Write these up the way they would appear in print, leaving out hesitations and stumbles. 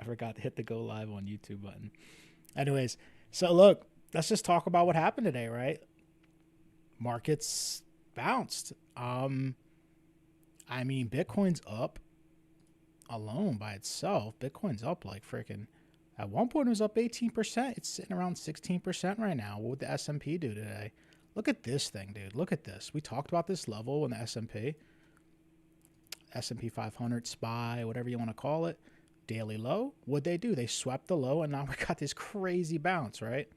I forgot to hit the go live on YouTube button. Anyways, so look, let's just talk about what happened today, right? Markets bounced. I mean, Bitcoin's up alone by itself. Bitcoin's up like freaking. At one point, it was up 18%. It's sitting around 16% right now. What would the S&P do today? Look at this thing, dude. Look at this. We talked about this level in the S&P. S&P 500, SPY, whatever you want to call it. Daily low. What'd they do? They swept the low, and now we got this crazy bounce, right?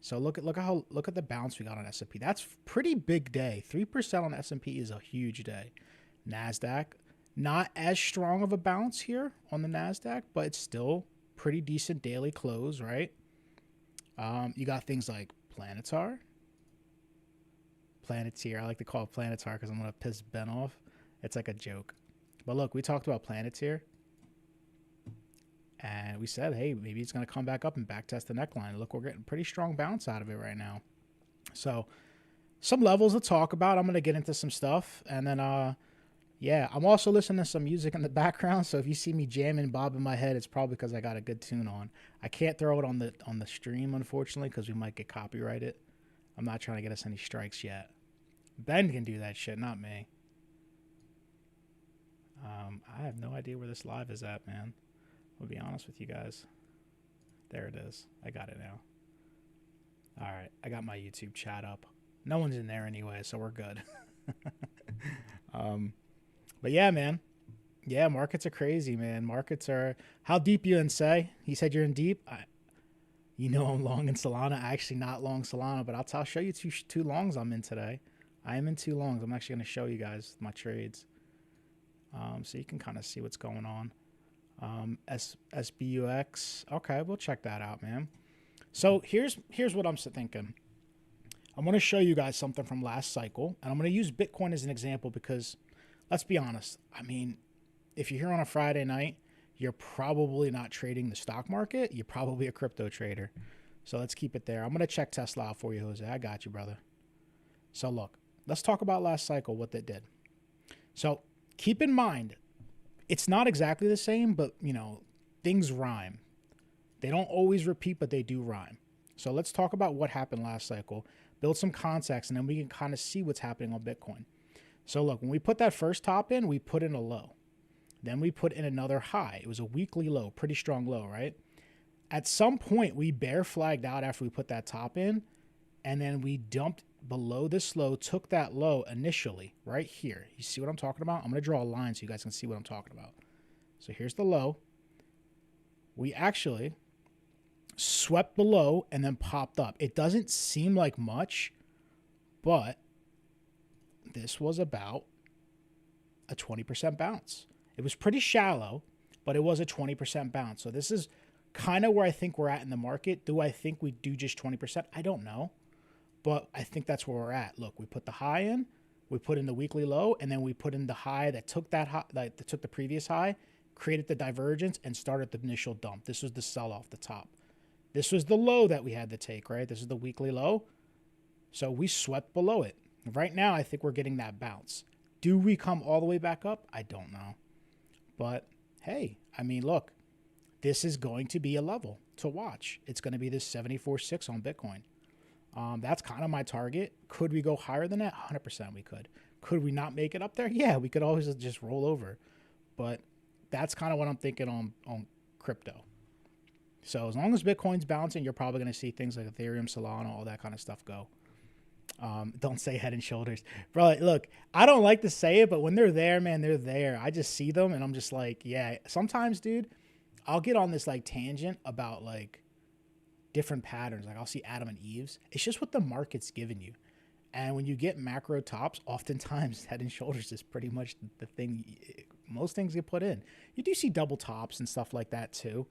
So look at the bounce we got on S&P. That's pretty big day. 3% on S&P is a huge day. NASDAQ, not as strong of a bounce here on the NASDAQ, but it's still pretty decent daily close, right? You got things like Planeteer. I like to call it Planeteer because I'm going to piss Ben off. It's like a joke. But look, we talked about Planeteer. And we said, hey, maybe it's going to come back up and backtest the neckline. Look, we're getting pretty strong bounce out of it right now. So some levels to talk about. I'm going to get into some stuff. And then, yeah, I'm also listening to some music in the background. So if you see me jamming, bobbing my head, it's probably because I got a good tune on. I can't throw it on the stream, unfortunately, because we might get copyrighted. I'm not trying to get us any strikes yet. Ben can do that shit, not me. I have no idea where this live is at, man. I'll be honest with you guys. There it is. I got it now. All right. I got my YouTube chat up. No one's in there anyway, so we're good. But yeah, man. Yeah, markets are crazy, man. Markets are... How deep you in, say? He said you're in deep? You know I'm long in Solana. Actually not long Solana, but I'll show you two longs I'm in today. I am in two longs. I'm actually going to show you guys my trades. So you can kind of see what's going on. SBUX. Okay, we'll check that out, man. So here's what I'm thinking. I'm going to show you guys something from last cycle, and I'm going to use Bitcoin as an example because, let's be honest, I mean, if you're here on a Friday night, you're probably not trading the stock market. You're probably a crypto trader. So let's keep it there. I'm going to check Tesla out for you, Jose. I got you, brother. So look, let's talk about last cycle, what that did. So keep in mind, it's not exactly the same, but, you know, things rhyme. They don't always repeat, but they do rhyme. So let's talk about what happened last cycle, build some context, and then we can kind of see what's happening on Bitcoin. So look, when we put that first top in, we put in a low. Then we put in another high. It was a weekly low, pretty strong low, right? At some point, we bear flagged out after we put that top in, and then we dumped below this low, took that low initially right here. You see what I'm talking about? I'm going to draw a line so you guys can see what I'm talking about. So here's the low. We actually swept below and then popped up. It doesn't seem like much, but this was about a 20% bounce. It was pretty shallow, but it was a 20% bounce. So this is kind of where I think we're at in the market. Do I think we do just 20%? I don't know. But I think that's where we're at. Look, we put the high in, we put in the weekly low, and then we put in the high that took that high, that took the previous high, created the divergence, and started the initial dump. This was the sell off the top. This was the low that we had to take, right? This is the weekly low. So we swept below it. Right now, I think we're getting that bounce. Do we come all the way back up? I don't know. But hey, I mean, look, this is going to be a level to watch. It's going to be this 74.6 on Bitcoin. That's kind of my target. Could we go higher than that? 100% we could. Could we not make it up there? Yeah, we could always just roll over. But that's kind of what I'm thinking on crypto. So as long as Bitcoin's bouncing, you're probably going to see things like Ethereum, Solana, all that kind of stuff go. Don't say Head and Shoulders. Bro, look, I don't like to say it, but when they're there, man, they're there. I just see them and I'm just like, yeah. Sometimes, dude, I'll get on this like tangent about like different patterns. Like I'll see Adam and Eve's. It's just what the market's giving you. And when you get macro tops, oftentimes Head and Shoulders is pretty much the thing. Most things get put in. You do see double tops and stuff like that too.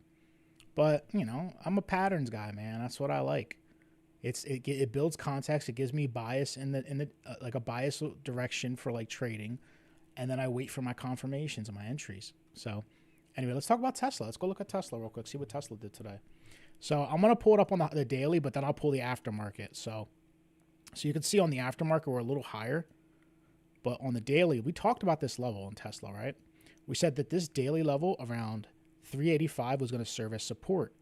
But, you know, I'm a patterns guy, man. That's what I like. It builds context. It gives me bias in the like a bias direction for like trading. And then I wait for my confirmations and my entries. So anyway, let's talk about Tesla. Let's go look at Tesla real quick. See what Tesla did today. So I'm going to pull it up on the daily, but then I'll pull the aftermarket. So you can see on the aftermarket, we're a little higher. But on the daily, we talked about this level in Tesla, right? We said that this daily level around 385 was going to serve as support.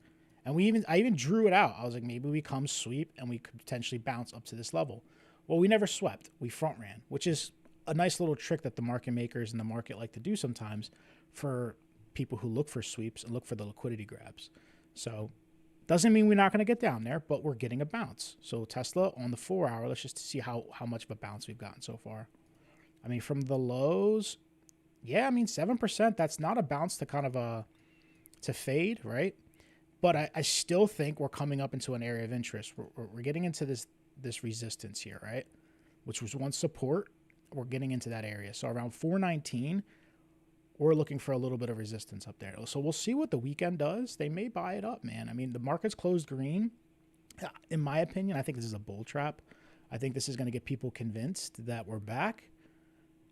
And I even drew it out. I was like, maybe we come sweep and we could potentially bounce up to this level. Well, we never swept. We front ran, which is a nice little trick that the market makers in the market like to do sometimes for people who look for sweeps and look for the liquidity grabs. So doesn't mean we're not going to get down there, but we're getting a bounce. So Tesla on the 4 hour, let's just see how much of a bounce we've gotten so far. I mean, from the lows, yeah, I mean, 7%, that's not a bounce to kind of to fade, right? But I still think we're coming up into an area of interest. We're getting into this resistance here, right? Which was once support. We're getting into that area. So around 419, we're looking for a little bit of resistance up there. So we'll see what the weekend does. They may buy it up, man. I mean, the market's closed green. In my opinion, I think this is a bull trap. I think this is going to get people convinced that we're back,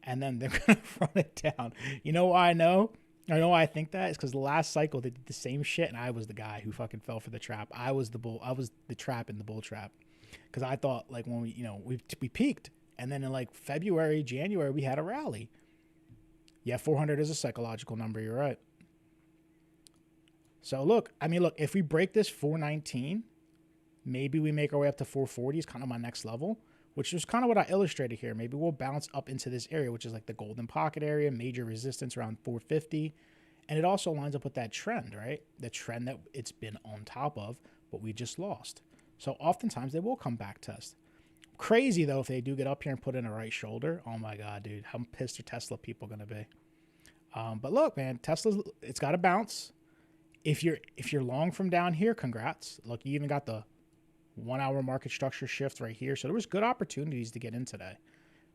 and then they're going to run it down. You know why I know? I know why I think that is because the last cycle they did the same shit, and I was the guy who fucking fell for the trap. I was the trap in the bull trap, because I thought like when we peaked, and then in like February, January we had a rally. Yeah, 400 is a psychological number. You're right. So look, if we break this 419, maybe we make our way up to 440 is kind of my next level, which is kind of what I illustrated here. Maybe we'll bounce up into this area, which is like the golden pocket area, major resistance around 450. And it also lines up with that trend, right? The trend that it's been on top of, but we just lost. So oftentimes they will come back test. Crazy though if they do get up here and put in a right shoulder. Oh my god, dude, how pissed are Tesla people gonna be? But look, man, it's got to bounce. If you're long from down here, congrats. Look, you even got the 1 hour market structure shift right here. So there was good opportunities to get in today.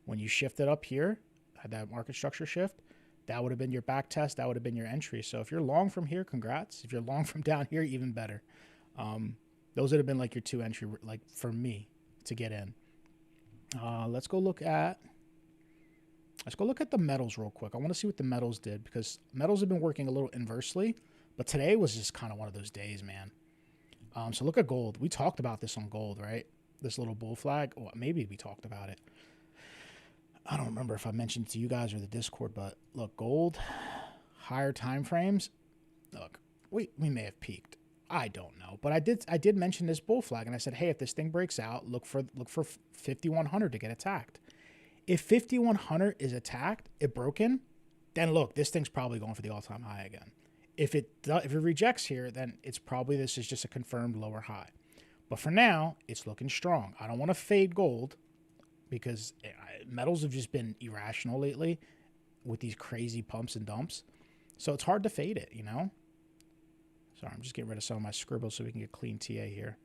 When you shifted up here, had that market structure shift, that would have been your back test. That would have been your entry. So if you're long from here, congrats. If you're long from down here, even better. Those would have been like your two entry, like for me to get in. Let's go look at the metals real quick. I want to see what the metals did because metals have been working a little inversely, but today was just kind of one of those days, man. So look at gold. We talked about this on gold, right? This little bull flag. Well, maybe we talked about it. I don't remember if I mentioned it to you guys or the Discord, but look, gold, higher time frames. Look, we may have peaked. I don't know, but I did mention this bull flag, and I said, hey, if this thing breaks out, look for 5100 to get attacked. If 5100 is attacked, it broken, then look, this thing's probably going for the all-time high again. If it rejects here, then it's probably this is just a confirmed lower high. But for now, it's looking strong. I don't want to fade gold because metals have just been irrational lately with these crazy pumps and dumps. So it's hard to fade it, you know? Sorry, I'm just getting rid of some of my scribbles so we can get clean TA here.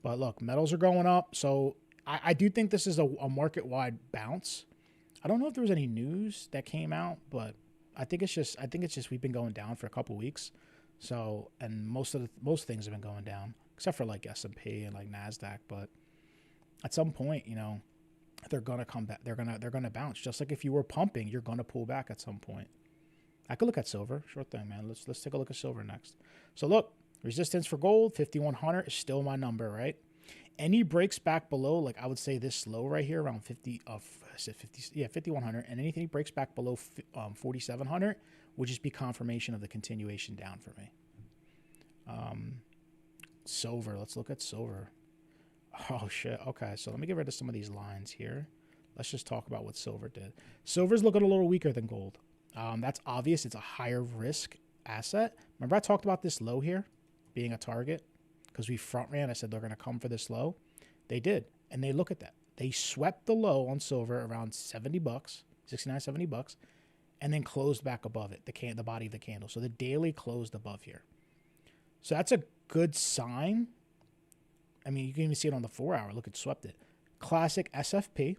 But look, metals are going up. So I do think this is a market-wide bounce. I don't know if there was any news that came out, but I think it's just we've been going down for a couple weeks. So, and most things have been going down, except for like S&P and like NASDAQ. But at some point, you know, they're gonna come back. They're gonna bounce. Just like if you were pumping, you're gonna pull back at some point. I could look at silver. Sure thing, man. Let's take a look at silver next. So look, resistance for gold, 5100 is still my number, right? Any breaks back below, like I would say this low right here around 5100, and anything breaks back below 4700 would just be confirmation of the continuation down for me. Silver, let's look at silver. Oh shit. Okay, so let me get rid of some of these lines here. Let's just talk about what silver did. Silver's looking a little weaker than gold. That's obvious. It's a higher risk asset. Remember I talked about this low here being a target because we front ran. I said they're going to come for this low. They did. And they look at that. They swept the low on silver around $70, 69, $70, and then closed back above it, the body of the candle. So the daily closed above here. So that's a good sign. I mean, you can even see it on the 4 hour. Look, it swept it. Classic SFP.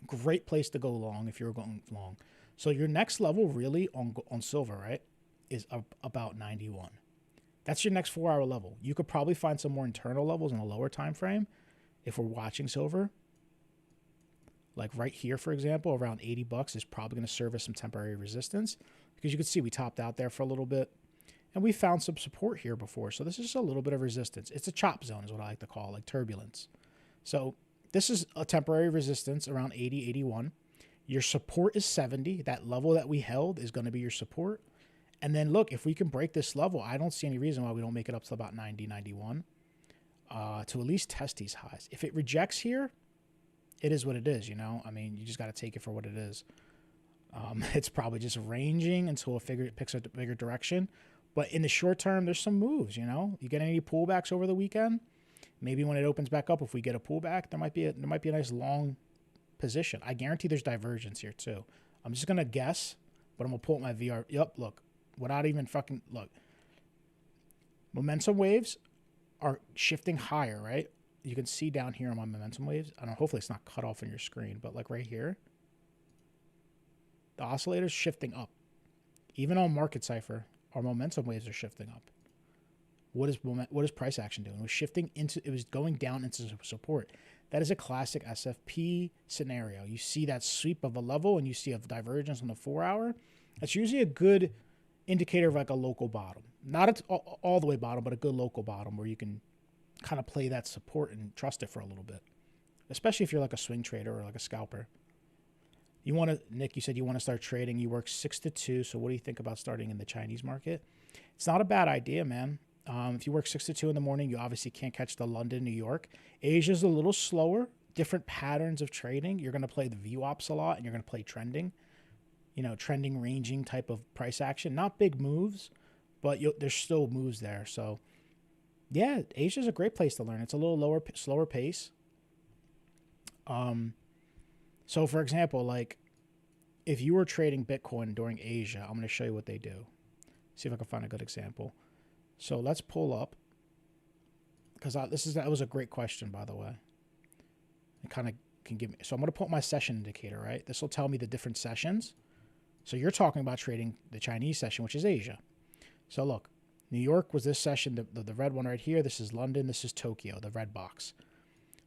Great place to go long if you're going long. So your next level really on silver, right, is about 91. That's your next 4 hour level. You could probably find some more internal levels in a lower time frame if we're watching silver. Like right here, for example, around $80 is probably going to serve as some temporary resistance because you can see we topped out there for a little bit and we found some support here before. So this is just a little bit of resistance. It's a chop zone is what I like to call, like turbulence. So this is a temporary resistance around 80, 81. Your support is 70. That level that we held is going to be your support. And then look, if we can break this level, I don't see any reason why we don't make it up to about 90, 91 to at least test these highs. If it rejects here, it is what it is, you know? I mean, you just got to take it for what it is. It's probably just ranging until it picks a bigger direction. But in the short term, there's some moves, you know? You get any pullbacks over the weekend? Maybe when it opens back up, if we get a pullback, there might be a nice long position. I guarantee there's divergence here too. I'm just going to guess, but I'm going to pull up my VR. Yep, look. Without even fucking look. Momentum waves are shifting higher, right? You can see down here on my momentum waves. I don't know, hopefully it's not cut off on your screen, but like right here, the oscillator's shifting up. Even on Market Cipher, our momentum waves are shifting up. What is price action doing? It was going down into support. That is a classic SFP scenario. You see that sweep of a level and you see a divergence on the 4 hour. That's usually a good indicator of like a local bottom. Not all the way bottom, but a good local bottom where you can kind of play that support and trust it for a little bit. Especially if you're like a swing trader or like a scalper. Nick, you said you want to start trading. You work 6 to 2. So what do you think about starting in the Chinese market? It's not a bad idea, man. If you work 6 to 2 in the morning, you obviously can't catch the London, New York. Asia's a little slower, different patterns of trading. You're going to play the VWAPs a lot and you're going to play trending. You know, trending, ranging type of price action. Not big moves, but there's still moves there. So, yeah, Asia's a great place to learn. It's a little slower pace. So, for example, like, if you were trading Bitcoin during Asia, I'm going to show you what they do. See if I can find a good example. So, let's pull up. Because that was a great question, by the way. It kind of can give me... So, I'm going to put my session indicator, right? This will tell me the different sessions. So you're talking about trading the Chinese session, which is Asia. So look, New York was this session, the red one right here. This is London. This is Tokyo, the red box.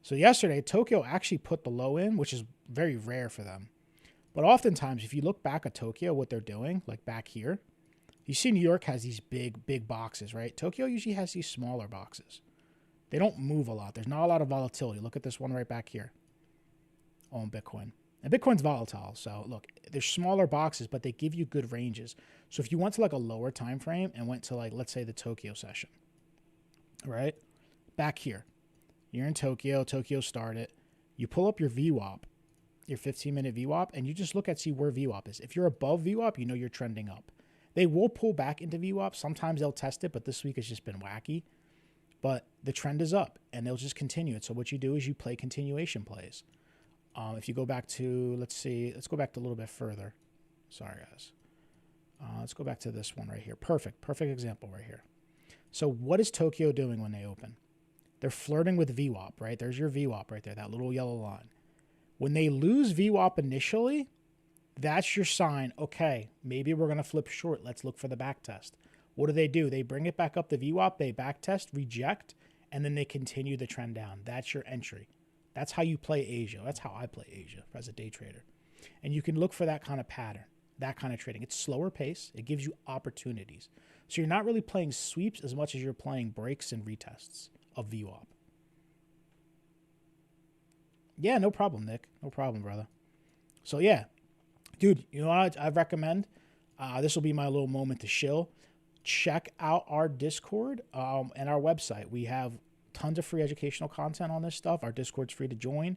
So yesterday, Tokyo actually put the low in, which is very rare for them. But oftentimes, if you look back at Tokyo, what they're doing, like back here, you see New York has these big boxes, right? Tokyo usually has these smaller boxes. They don't move a lot. There's not a lot of volatility. Look at this one right back here on Bitcoin. And Bitcoin's volatile, so look, there's smaller boxes, but they give you good ranges. So if you went to like a lower time frame and went to like, let's say the Tokyo session, right? Back here, you're in Tokyo started. You pull up your VWAP, your 15-minute VWAP, and you just see where VWAP is. If you're above VWAP, you know you're trending up. They will pull back into VWAP. Sometimes they'll test it, but this week has just been wacky. But the trend is up, and they'll just continue it. So what you do is you play continuation plays. If you go back to, let's go back to a little bit further. Sorry, guys. Let's go back to this one right here. Perfect example right here. So what is Tokyo doing when they open? They're flirting with VWAP, right? There's your VWAP right there, that little yellow line. When they lose VWAP initially, that's your sign. Okay, maybe we're going to flip short. Let's look for the back test. What do? They bring it back up the VWAP, they back test, reject, and then they continue the trend down. That's your entry. That's how you play Asia. That's how I play Asia as a day trader. And you can look for that kind of pattern, that kind of trading. It's slower pace. It gives you opportunities. So you're not really playing sweeps as much as you're playing breaks and retests of VWAP. Yeah, no problem, Nick. No problem, brother. So yeah, dude, you know what I recommend? This will be my little moment to shill. Check out our Discord and our website. We have tons of free educational content on this stuff. Our Discord's free to join.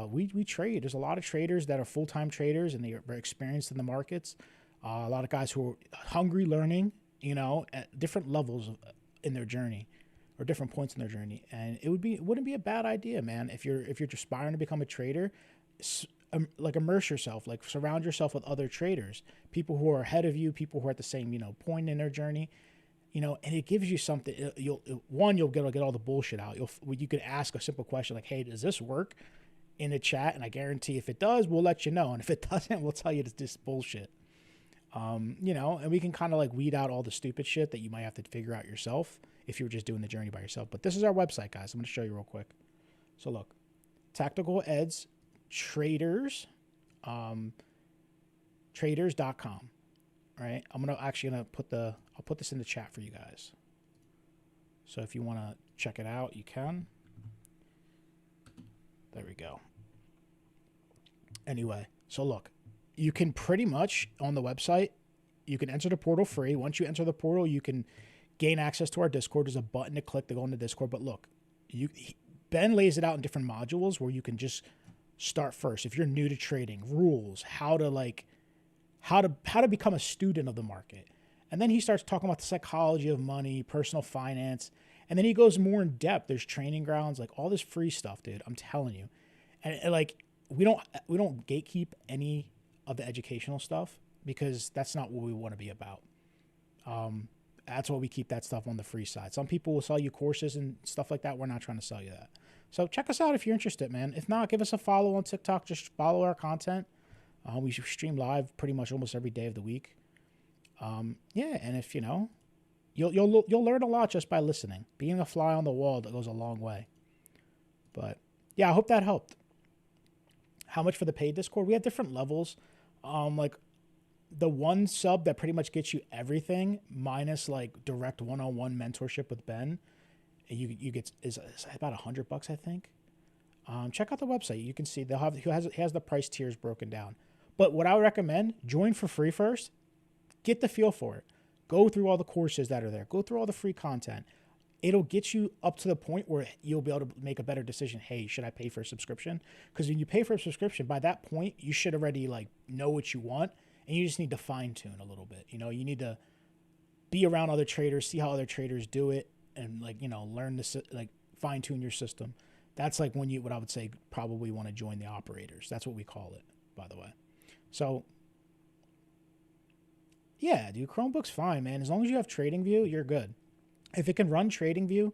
We trade. There's a lot of traders that are full-time traders and they are very experienced in the markets. A lot of guys who are hungry learning, you know, at different levels in their journey or different points in their journey. And it wouldn't be a bad idea, man. If you're aspiring to become a trader, like immerse yourself, like surround yourself with other traders, people who are ahead of you, people who are at the same, you know, point in their journey, you know, and it gives you something. You'll get all the bullshit out. You could ask a simple question like, hey, does this work, in the chat? And I guarantee if it does, we'll let you know. And if it doesn't, we'll tell you it's just bullshit. You know, and we can kind of like weed out all the stupid shit that you might have to figure out yourself if you were just doing the journey by yourself. But this is our website, guys. I'm going to show you real quick. So look, Tactical Eds Traders, traders.com. Right? I'll put this in the chat for you guys. So if you want to check it out, you can. There we go. Anyway, so look, you can pretty much on the website, You can enter the portal free. Once you enter the portal, you can gain access to our Discord. There's a button to click to go into Discord. But look, Ben lays it out in different modules where you can just start first. If you're new to trading, rules, how to become a student of the market. And then he starts talking about the psychology of money, personal finance. And then he goes more in depth. There's training grounds, like all this free stuff, dude. I'm telling you. And like, we don't gatekeep any of the educational stuff because that's not what we want to be about. That's why we keep that stuff on the free side. Some people will sell you courses and stuff like that. We're not trying to sell you that. So check us out if you're interested, man. If not, give us a follow on TikTok. Just follow our content. We stream live pretty much almost every day of the week. Yeah, and if you'll learn a lot just by listening. Being a fly on the wall, that goes a long way. But yeah, I hope that helped. How much for the paid Discord? We have different levels. Like the one sub that pretty much gets you everything minus like direct one-on-one mentorship with Ben. You get is about $100, I think. Check out the website. You can see he has the price tiers broken down. But what I would recommend, join for free first. Get the feel for it. Go through all the courses that are there. Go through all the free content. It'll get you up to the point where you'll be able to make a better decision. Hey, should I pay for a subscription? Because when you pay for a subscription, by that point, you should already like know what you want, and you just need to fine tune a little bit. You need to be around other traders, see how other traders do it, and like learn to like fine tune your system. That's like what I would say probably want to join the operators. That's what we call it, by the way. So. Yeah, dude, Chromebook's fine, man. As long as you have TradingView, you're good. If it can run TradingView,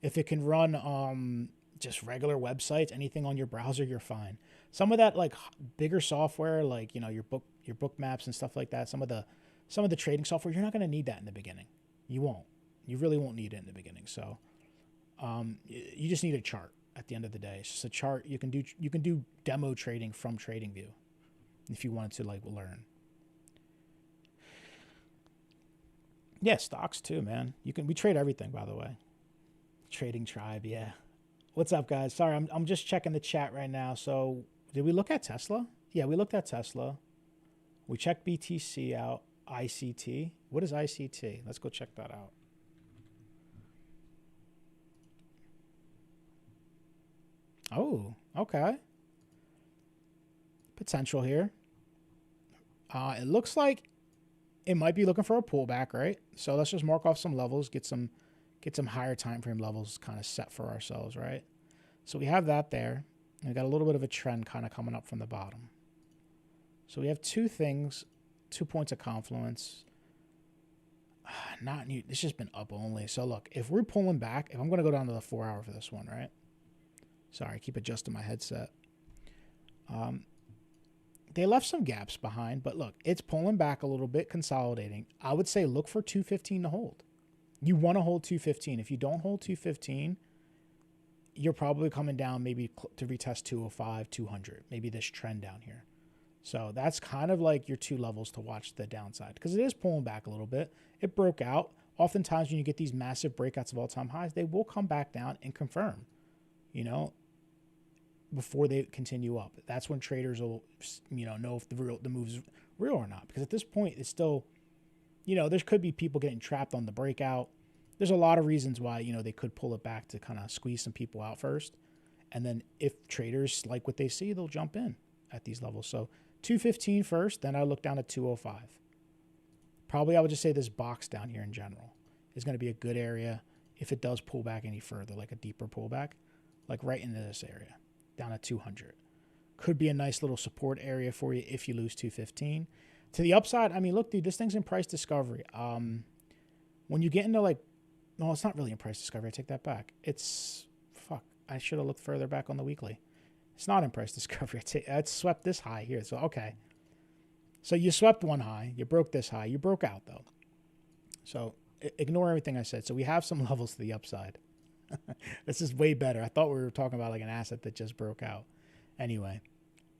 if it can run just regular websites, anything on your browser, you're fine. Some of that like bigger software, like your book maps and stuff like that, some of the trading software, you're not going to need that in the beginning. You won't. You really won't need it in the beginning. So you just need a chart at the end of the day. It's just a chart. You can do demo trading from TradingView if you wanted to like learn. Yeah, stocks too, man. We trade everything, by the way. Trading Tribe, yeah. What's up, guys? Sorry, I'm just checking the chat right now. So, did we look at Tesla? Yeah, we looked at Tesla. We checked BTC out. ICT. What is ICT? Let's go check that out. Oh, okay. Potential here. It looks like it might be looking for a pullback, right? So let's just mark off some levels, get some higher time frame levels kind of set for ourselves, right? So we have that there. And we got a little bit of a trend kind of coming up from the bottom. So we have two points of confluence. Not new. It's just been up only. So look, if we're pulling back, if I'm going to go down to the 4 hour for this one, right? Sorry, keep adjusting my headset. They left some gaps behind, but look, it's pulling back a little bit, consolidating. I would say look for 215 to hold. You want to hold 215. If you don't hold 215, you're probably coming down maybe to retest 205, 200, maybe this trend down here. So that's kind of like your two levels to watch the downside because it is pulling back a little bit. It broke out. Oftentimes when you get these massive breakouts of all-time highs, they will come back down and confirm, before they continue up. That's when traders will, know if the move's real or not. Because at this point, it's still, there could be people getting trapped on the breakout. There's a lot of reasons why, they could pull it back to kind of squeeze some people out first. And then if traders like what they see, they'll jump in at these levels. So 215 first, then I look down at 205. Probably I would just say this box down here in general is going to be a good area if it does pull back any further, like a deeper pullback, like right into this area. Down at 200. Could be a nice little support area for you if you lose 215. To the upside, I mean, look, dude, this thing's in price discovery. When you get into no, it's not really in price discovery. I take that back. I should have looked further back on the weekly. It's not in price discovery. It's swept this high here. So, okay. So you swept one high. You broke this high. You broke out, though. So ignore everything I said. So we have some levels to the upside. This is way better. I thought we were talking about like an asset that just broke out. Anyway,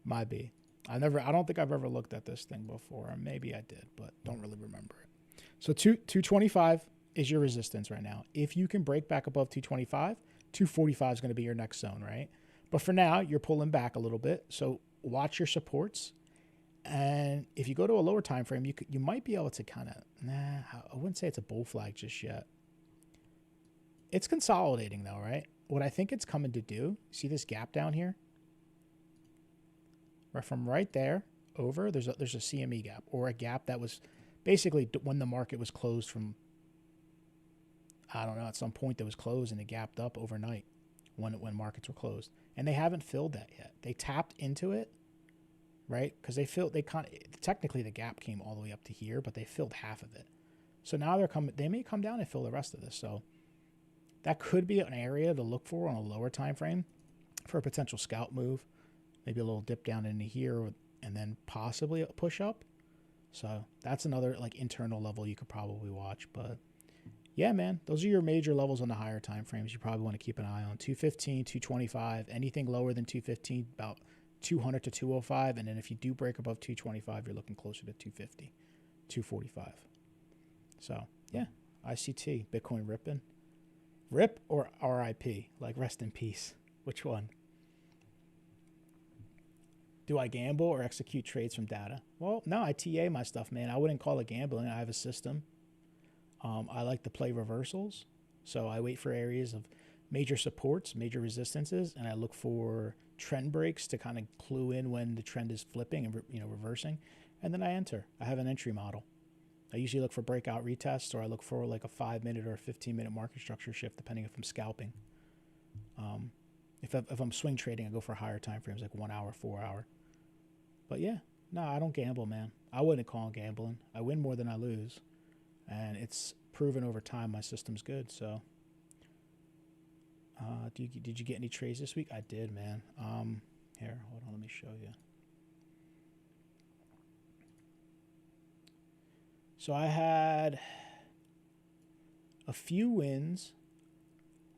might be. I don't think I've ever looked at this thing before. Maybe I did, but don't really remember it. So 225 is your resistance right now. If you can break back above 225, 245 is going to be your next zone, right? But for now, you're pulling back a little bit. So watch your supports. And if you go to a lower time frame, you might be able to kind of, I wouldn't say it's a bull flag just yet. It's consolidating though, right? What I think it's coming to do, see this gap down here? Right from right there over, there's a CME gap, or a gap that was basically when the market was closed from, I don't know, at some point that was closed and it gapped up overnight when markets were closed. And they haven't filled that yet. They tapped into it, right? Because technically the gap came all the way up to here, but they filled half of it. So now they may come down and fill the rest of this. So that could be an area to look for on a lower time frame for a potential scalp move. Maybe a little dip down into here and then possibly a push up. So that's another like internal level you could probably watch. But yeah, man, those are your major levels on the higher time frames. You probably want to keep an eye on 215, 225, anything lower than 215, about 200 to 205. And then if you do break above 225, you're looking closer to 250, 245. So yeah, ICT, Bitcoin ripping. Rip or RIP? Like rest in peace. Which one? Do I gamble or execute trades from data? Well, no, I TA my stuff, man. I wouldn't call it gambling. I have a system. I like to play reversals. So I wait for areas of major supports, major resistances, and I look for trend breaks to kind of clue in when the trend is flipping and reversing. And then I enter. I have an entry model. I usually look for breakout retests, or I look for like a 5-minute or a 15-minute market structure shift, depending if I'm scalping. If I'm swing trading, I go for higher time frames, like 1 hour, 4 hour. But yeah, no, I don't gamble, man. I wouldn't call it gambling. I win more than I lose. And it's proven over time my system's good. So did you get any trades this week? I did, man. Here, hold on, let me show you. So I had a few wins.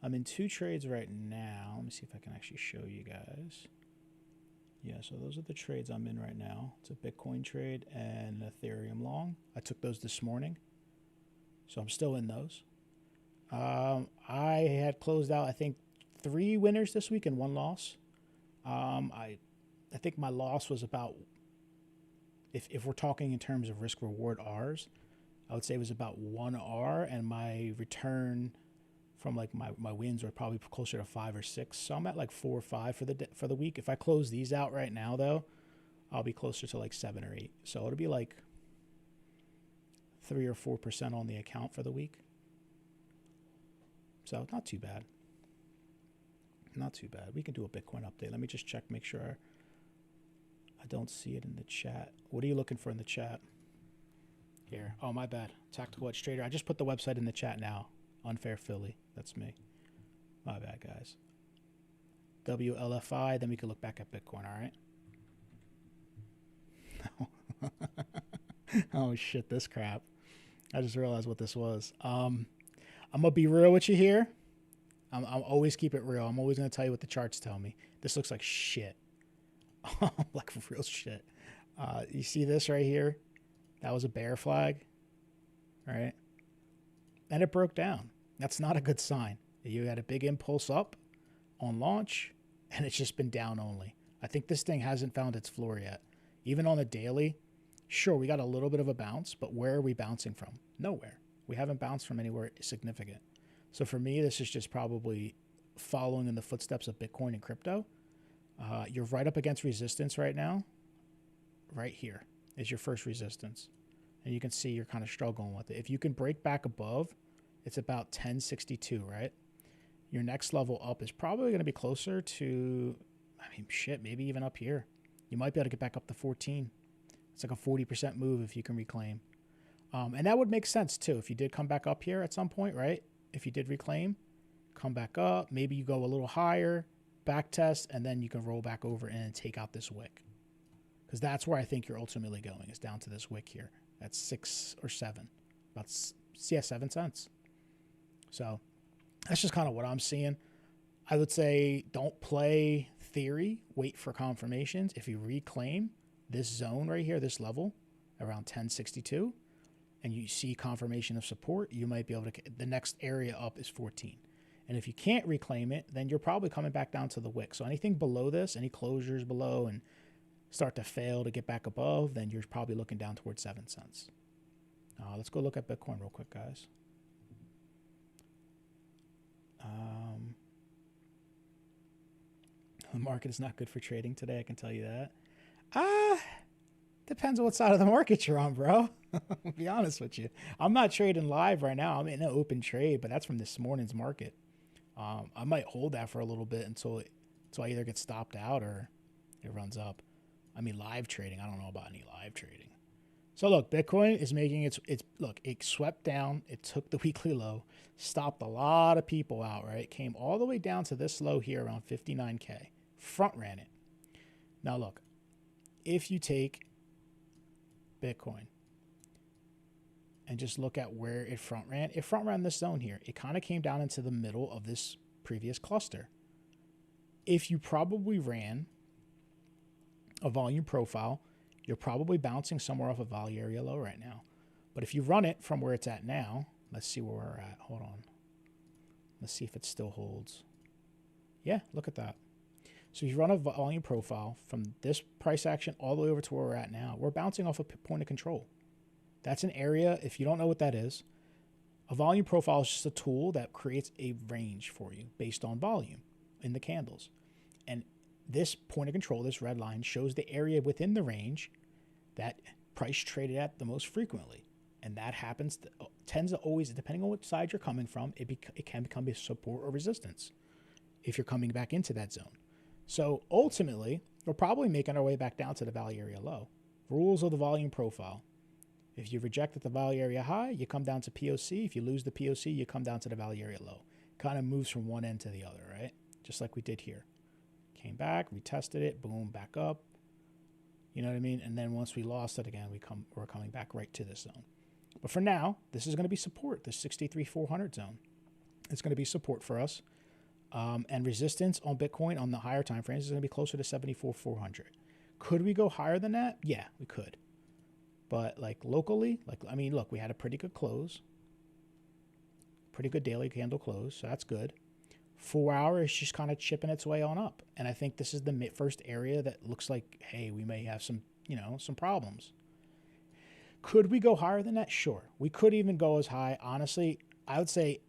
I'm in 2 trades right now. Let me see if I can actually show you guys. Yeah, so those are the trades I'm in right now. It's a Bitcoin trade and an Ethereum long. I took those this morning, so I'm still in those. I had closed out, I think, 3 winners this week and 1 loss. I think my loss was about, if we're talking in terms of risk reward R's, I would say it was about 1 R, and my return from like my wins were probably closer to 5 or 6. So I'm at like 4 or 5 for the week. If I close these out right now though, I'll be closer to like 7 or 8. So it'll be like 3 or 4% on the account for the week. So not too bad. Not too bad. We can do a Bitcoin update. Let me just check, make sure I don't see it in the chat. What are you looking for in the chat? Here. Oh, my bad. Tactical Edge Trader. I just put the website in the chat now. Unfair Philly. That's me. My bad, guys. WLFI. Then we can look back at Bitcoin, all right? Oh, shit, this crap. I just realized what this was. I'm going to be real with you here. I'll always keep it real. I'm always going to tell you what the charts tell me. This looks like shit. Like real shit. You see this right here? That was a bear flag. All right. And it broke down. That's not a good sign. You had a big impulse up on launch, and it's just been down only. I think this thing hasn't found its floor yet. Even on the daily, sure, we got a little bit of a bounce, but where are we bouncing from? Nowhere. We haven't bounced from anywhere significant. So for me, this is just probably following in the footsteps of Bitcoin and crypto. You're right up against resistance right now. Right here is your first resistance. And you can see you're kind of struggling with it. If you can break back above, it's about 1062, right? Your next level up is probably going to be closer to, maybe even up here. You might be able to get back up to 14. It's like a 40% move if you can reclaim. And that would make sense too. If you did come back up here at some point, right? If you did reclaim, come back up, maybe you go a little higher, back test, and then you can roll back over and take out this wick. Because that's where I think you're ultimately going, is down to this wick here. That's 6 or 7. About 7 cents. So that's just kind of what I'm seeing. I would say don't play theory. Wait for confirmations. If you reclaim this zone right here, this level, around 1062, and you see confirmation of support, you might be able to, the next area up is 14. And if you can't reclaim it, then you're probably coming back down to the wick. So anything below this, any closures below, and start to fail to get back above, then you're probably looking down towards 7 cents. Let's go look at Bitcoin real quick, guys. The market is not good for trading today, I can tell you that. Depends on what side of the market you're on, bro. I'll be honest with you. I'm not trading live right now. I'm in an open trade, but that's from this morning's market. I might hold that for a little bit until I either get stopped out or it runs up. I mean, live trading, I don't know about any live trading. So look, Bitcoin is making look, it swept down. It took the weekly low, stopped a lot of people out, right? It came all the way down to this low here around 59K. Front ran it. Now look, if you take Bitcoin and just look at where it front ran this zone here. It kind of came down into the middle of this previous cluster. If you probably ran a volume profile, you're probably bouncing somewhere off a value area low right now. But if you run it from where it's at now, let's see where we're at. Hold on. Let's see if it still holds. Yeah, look at that. So if you run a volume profile from this price action all the way over to where we're at now, we're bouncing off a point of control. That's an area, if you don't know what that is, a volume profile is just a tool that creates a range for you based on volume in the candles. And this point of control, this red line, shows the area within the range that price traded at the most frequently. And that tends to always, depending on what side you're coming from, it can become a support or resistance if you're coming back into that zone. So ultimately, we're probably making our way back down to the value area low. Rules of the volume profile. If you reject at the value area high, you come down to POC. If you lose the POC, you come down to the value area low. Kind of moves from one end to the other, right? Just like we did here. Came back, retested it, boom, back up. You know what I mean? And then once we lost it again, we're coming back right to this zone. But for now, this is going to be support, the 63,400 zone. It's going to be support for us. And resistance on Bitcoin on the higher time frames is going to be closer to 74,400. Could we go higher than that? Yeah, we could. But like locally, look, we had a pretty good close. Pretty good daily candle close, so that's good. 4 hour is just kind of chipping its way on up. And I think this is the first area that looks like, hey, we may have some problems. Could we go higher than that? Sure. We could even go as high. Honestly, I would say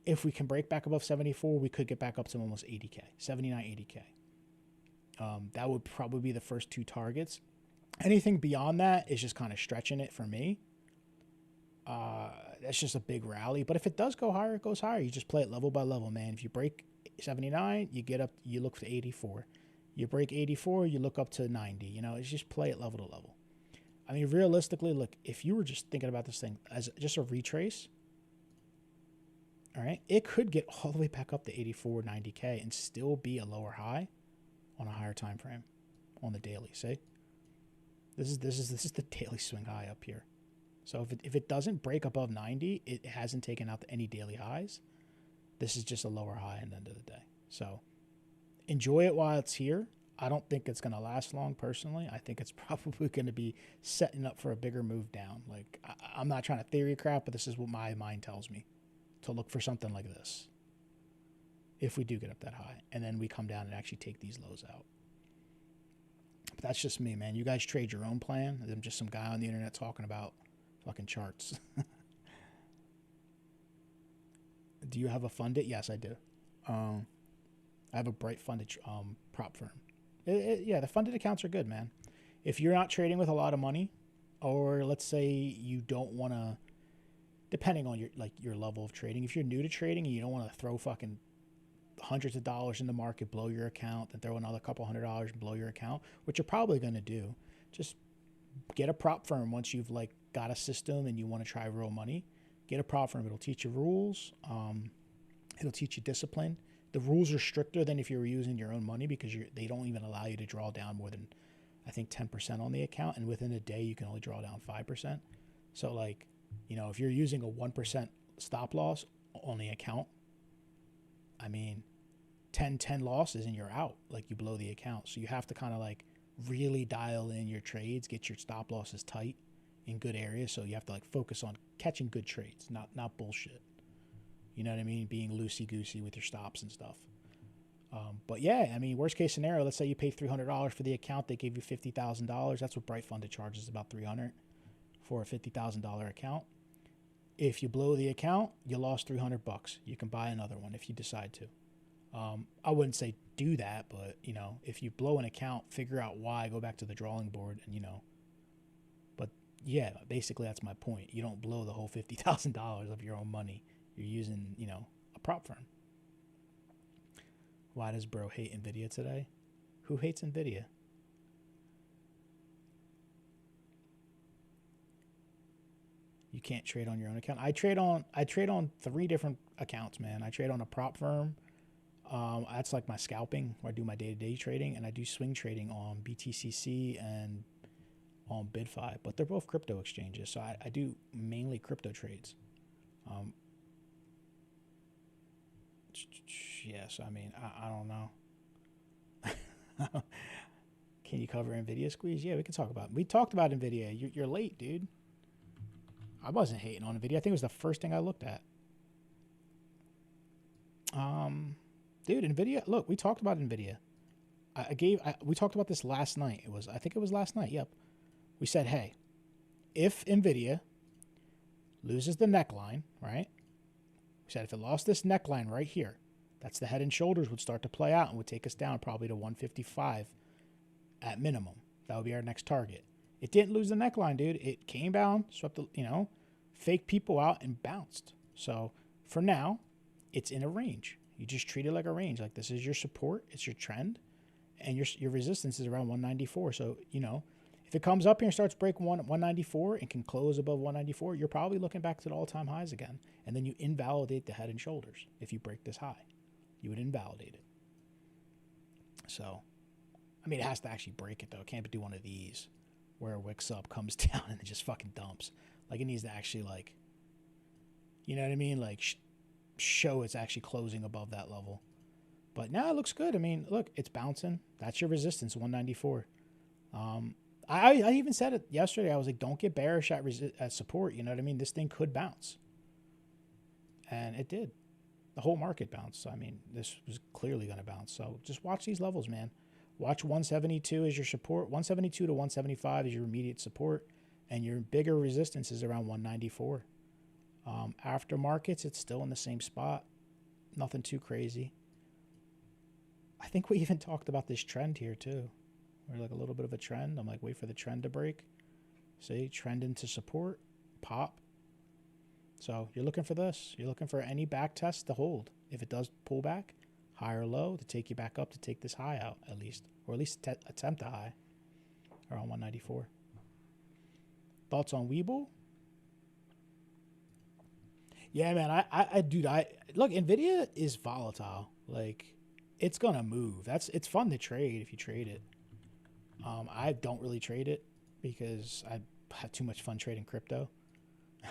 if we can break back above 74, we could get back up to almost 80K, 79, 80K. That would probably be the first two targets. Anything beyond that is just kind of stretching it for me. That's just a big rally. But if it does go higher, it goes higher. You just play it level by level, man. If you break 79, you get up, you look for 84. You break 84, you look up to 90. It's just play it level to level. I mean, realistically, look, if you were just thinking about this thing as just a retrace, all right, it could get all the way back up to 84, 90K and still be a lower high on a higher time frame on the daily. See, this is the daily swing high up here. So if it doesn't break above 90, it hasn't taken out any daily highs. This is just a lower high at the end of the day. So enjoy it while it's here. I don't think it's going to last long personally. I think it's probably going to be setting up for a bigger move down. Like I'm not trying to theory crap, but this is what my mind tells me to look for something like this. If we do get up that high and then we come down and actually take these lows out. But that's just me, man. You guys trade your own plan. I'm just some guy on the internet talking about fucking charts. Do you have a funded? Yes, I do. I have a Brightfunded prop firm. Yeah, the funded accounts are good, man. If you're not trading with a lot of money, or let's say you don't want to, depending on your level of trading, if you're new to trading and you don't want to throw fucking hundreds of dollars in the market, blow your account, then throw another couple $100 and blow your account, which you're probably going to do, just get a prop firm once you've got a system and you want to try real money. Get a prop firm. It'll teach you rules. It'll teach you discipline. The rules are stricter than if you were using your own money because they don't even allow you to draw down more than, I think, 10% on the account. And within a day, you can only draw down 5%. So, if you're using a 1% stop loss on the account, I mean, 10 losses and you're out. You blow the account. So you have to kind of really dial in your trades, get your stop losses tight in good areas. So you have to focus on catching good trades, not bullshit. You know what I mean? Being loosey-goosey with your stops and stuff. But yeah, I mean, worst case scenario, let's say you pay $300 for the account. They gave you $50,000. That's what Brightfunded charges, about $300 for a $50,000 account. If you blow the account, you lost $300. You can buy another one if you decide to. I wouldn't say do that, but you know, if you blow an account, figure out why, go back to the drawing board, and you know. But yeah, basically that's my point. You don't blow the whole $50,000 of your own money. You're using, you know, a prop firm. Why does bro hate Nvidia today? Who hates Nvidia? You can't trade on your own account. I trade on 3 different accounts, man. I trade on a prop firm. That's like my scalping, where I do my day-to-day trading, and I do swing trading on BTCC and on BidFi, but they're both crypto exchanges, so I do mainly crypto trades. Yes, I mean, I don't know. Can you cover Nvidia squeeze? Yeah, we can talk about it. We talked about Nvidia. You're late, dude. I wasn't hating on Nvidia. I think it was the first thing I looked at. Dude, Nvidia. Look, we talked about Nvidia. We talked about this last night. I think it was last night. Yep. We said, hey, if Nvidia loses the neckline, right? We said if it lost this neckline right here, that's the head and shoulders would start to play out and would take us down probably to 155 at minimum. That would be our next target. It didn't lose the neckline, dude. It came down, swept the, you know, fake people out and bounced. So for now, it's in a range. You just treat it like a range. Like this is your support, it's your trend, and your resistance is around 194. So, you know, if it comes up here and starts breaking 194 and can close above 194, you're probably looking back to the all-time highs again. And then you invalidate the head and shoulders. If you break this high, you would invalidate it. So, I mean, it has to actually break it, though. It can't do one of these where it wicks up, comes down, and it just fucking dumps. Like, it needs to actually, like, you know what I mean? Like, show it's actually closing above that level. But now it looks good. I mean, look, it's bouncing. That's your resistance, 194. I even said it yesterday. I was like, don't get bearish at support. You know what I mean? This thing could bounce. And it did. The whole market bounced. So, I mean, this was clearly going to bounce. So just watch these levels, man. Watch 172 as your support. 172 to 175 is your immediate support. And your bigger resistance is around 194. After markets, it's still in the same spot. Nothing too crazy. I think we even talked about this trend here, too. We're like a little bit of a trend. I'm like, wait for the trend to break. See, trend into support, pop. So you're looking for this. You're looking for any back test to hold. If it does pull back, high or low, to take you back up to take this high out at least. Or at least attempt a high around 194. Thoughts on Webull? Yeah, man, I look, Nvidia is volatile. Like, it's gonna move. It's fun to trade if you trade it. I don't really trade it because I had too much fun trading crypto.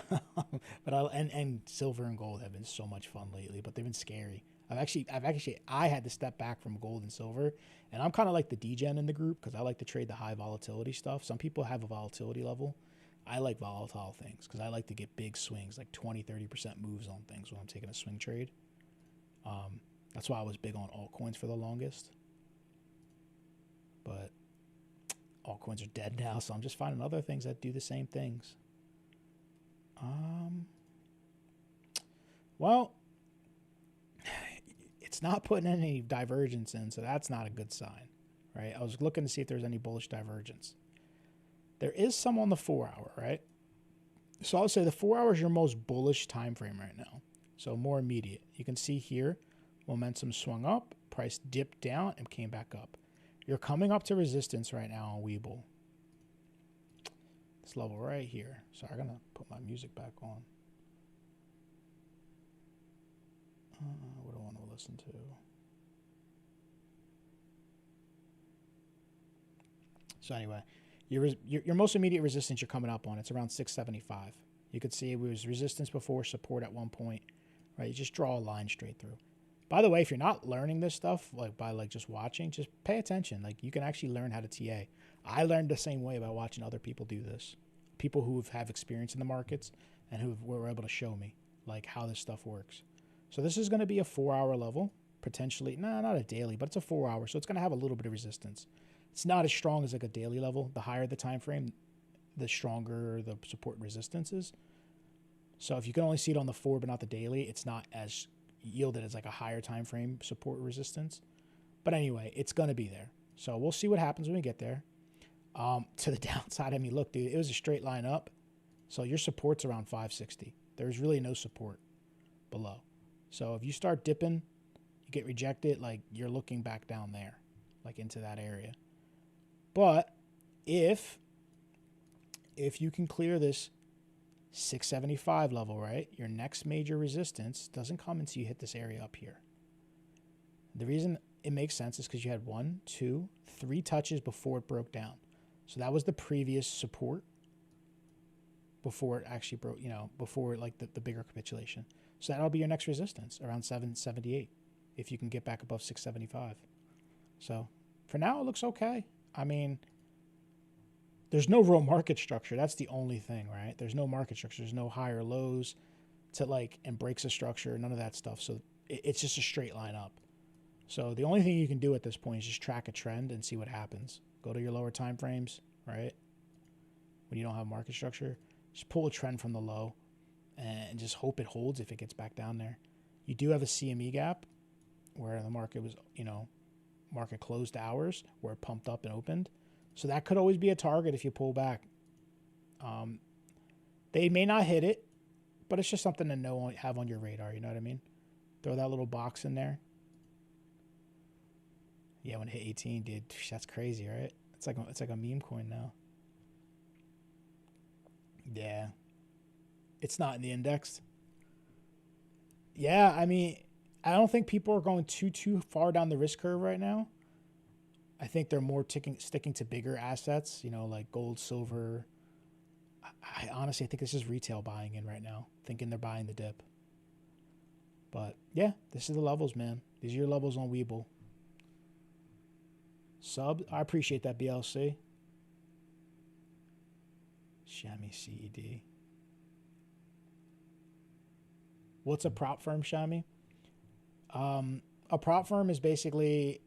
But and silver and gold have been so much fun lately, but they've been scary. I had to step back from gold and silver, and I'm kind of like the degen in the group because I like to trade the high volatility stuff. Some people have a volatility level. I like volatile things because I like to get big swings, like 20-30% moves on things when I'm taking a swing trade. That's why I was big on altcoins for the longest. But altcoins are dead now, so I'm just finding other things that do the same things. Well, it's not putting any divergence in, so that's not a good sign, right? I was looking to see if there's any bullish divergence. There is some on the 4 hour, right? So I would say the 4 hour is your most bullish time frame right now. So more immediate. You can see here, momentum swung up, price dipped down and came back up. You're coming up to resistance right now on Webull. This level right here. Sorry, I'm going to put my music back on. What do I want to listen to? So anyway, your most immediate resistance you're coming up on, it's around 675. You could see it was resistance before, support at one point, right? You just draw a line straight through. By the way, if you're not learning this stuff, like by like just watching, just pay attention. Like you can actually learn how to TA. I learned the same way by watching other people do this. People who have experience in the markets and who were able to show me like how this stuff works. So this is going to be a 4 hour level, potentially, no, not a daily, but it's a 4 hour. So it's going to have a little bit of resistance. It's not as strong as like a daily level. The higher the time frame, the stronger the support and resistance is. So if you can only see it on the 4 but not the daily, it's not as yielded as like a higher time frame support resistance. But anyway, it's going to be there. So we'll see what happens when we get there. To the downside, I mean, look, dude, it was a straight line up. So your support's around 560. There's really no support below. So if you start dipping, you get rejected, like you're looking back down there, like into that area. But if you can clear this 675 level, right, your next major resistance doesn't come until you hit this area up here. The reason it makes sense is because you had 1, 2, 3 touches before it broke down. So that was the previous support before it actually broke, you know, before like the bigger capitulation. So that'll be your next resistance around 778 if you can get back above 675. So for now, it looks okay. I mean, there's no real market structure. That's the only thing, right? There's no market structure. There's no higher lows to like, and breaks a structure, none of that stuff. So it's just a straight line up. So the only thing you can do at this point is just track a trend and see what happens. Go to your lower time frames, right? When you don't have market structure, just pull a trend from the low and just hope it holds if it gets back down there. You do have a CME gap where the market was, you know, market closed hours where it pumped up and opened. So that could always be a target if you pull back. They may not hit it, but it's just something to know, have on your radar. You know what I mean? Throw that little box in there. Yeah, when it hit 18, dude, that's crazy, right? It's like a meme coin now. Yeah. It's not in the index. Yeah, I mean, I don't think people are going too far down the risk curve right now. I think they're more sticking to bigger assets, you know, like gold, silver. I honestly think this is retail buying in right now, thinking they're buying the dip. But yeah, this is the levels, man. These are your levels on Webull. Sub, I appreciate that, BLC. Shami CED. What's a prop firm, Shami? A prop firm is basically,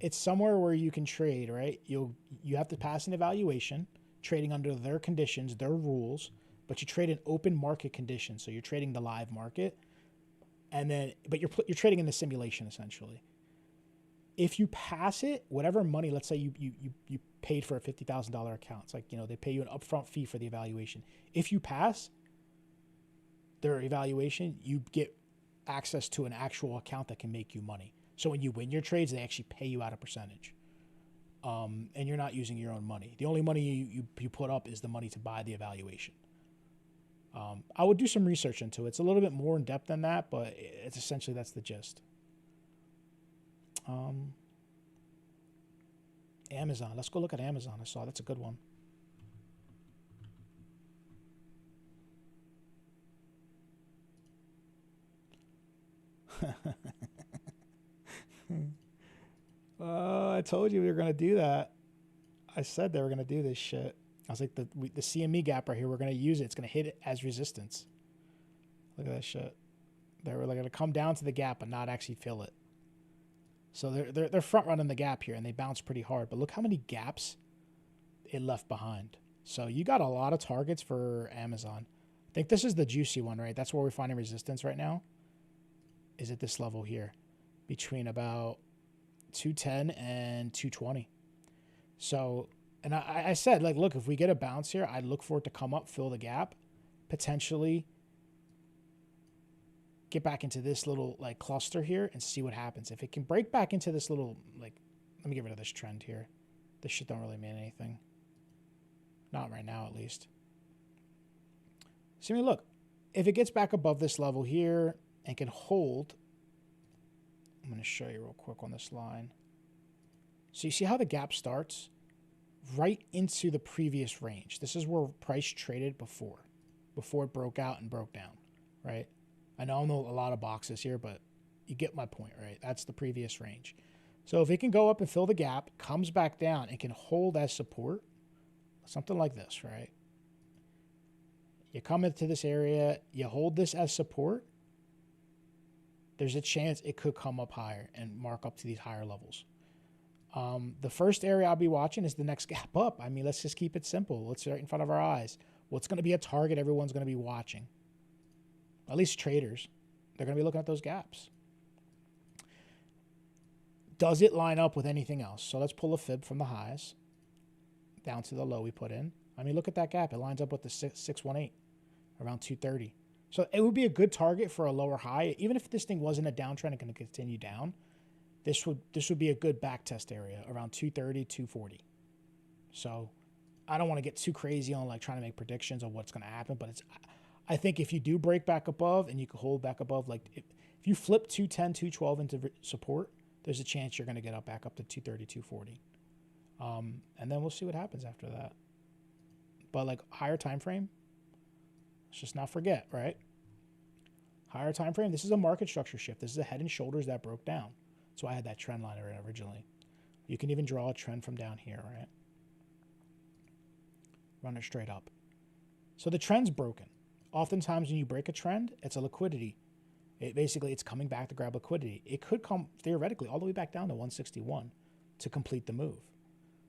it's somewhere where you can trade, right? You have to pass an evaluation, trading under their conditions, their rules, but you trade in open market conditions. So you're trading the live market, and then, but you're trading in the simulation essentially. If you pass it, whatever money, let's say you paid for a $50,000 account. It's like, you know, they pay you an upfront fee for the evaluation. If you pass their evaluation, you get access to an actual account that can make you money. So when you win your trades, they actually pay you out a percentage. And you're not using your own money. The only money you put up is the money to buy the evaluation. I would do some research into it. It's a little bit more in depth than that, but it's essentially, that's the gist. Amazon. Let's go look at Amazon. I saw that's a good one. I told you we were going to do that. I said they were going to do this shit. I was like, the CME gap right here, we're going to use it. It's going to hit it as resistance. Look at that shit. They were going to come down to the gap but not actually fill it. So they're front running the gap here, and they bounce pretty hard. But look how many gaps it left behind. So you got a lot of targets for Amazon. I think this is the juicy one, right? That's where we're finding resistance right now. Is at this level here, between about 210 and 220. So, and I said, like, look, if we get a bounce here, I'd look for it to come up, fill the gap, potentially get back into this little like cluster here and see what happens. If it can break back into this little, like, let me get rid of this trend here. This shit don't really mean anything. Not right now, at least. So I mean, look, if it gets back above this level here and can hold, I'm going to show you real quick on this line. So you see how the gap starts? Right into the previous range. This is where price traded before it broke out and broke down, right? I know a lot of boxes here, but you get my point, right? That's the previous range. So if it can go up and fill the gap, comes back down, and can hold as support, something like this, right? You come into this area, you hold this as support, there's a chance it could come up higher and mark up to these higher levels. The first area I'll be watching is the next gap up. I mean, let's just keep it simple. Let's right in front of our eyes. What's going to be a target everyone's going to be watching? At least traders. They're going to be looking at those gaps. Does it line up with anything else? So let's pull a fib from the highs down to the low we put in. I mean, look at that gap. It lines up with the 618 around 230. So it would be a good target for a lower high. Even if this thing wasn't a downtrend and going to continue down, this would be a good back test area around 230, 240. So I don't want to get too crazy on like trying to make predictions on what's going to happen, but I think if you do break back above and you can hold back above, like if you flip 210, 212 into support, there's a chance you're going to get back up to 230, 240. And then we'll see what happens after that. But like higher time frame, let's just not forget, right? Higher time frame, this is a market structure shift. This is a head and shoulders that broke down. So I had that trend line originally. You can even draw a trend from down here, right? Run it straight up. So the trend's broken. Oftentimes when you break a trend, it's a liquidity. It's coming back to grab liquidity. It could come theoretically all the way back down to 161 to complete the move.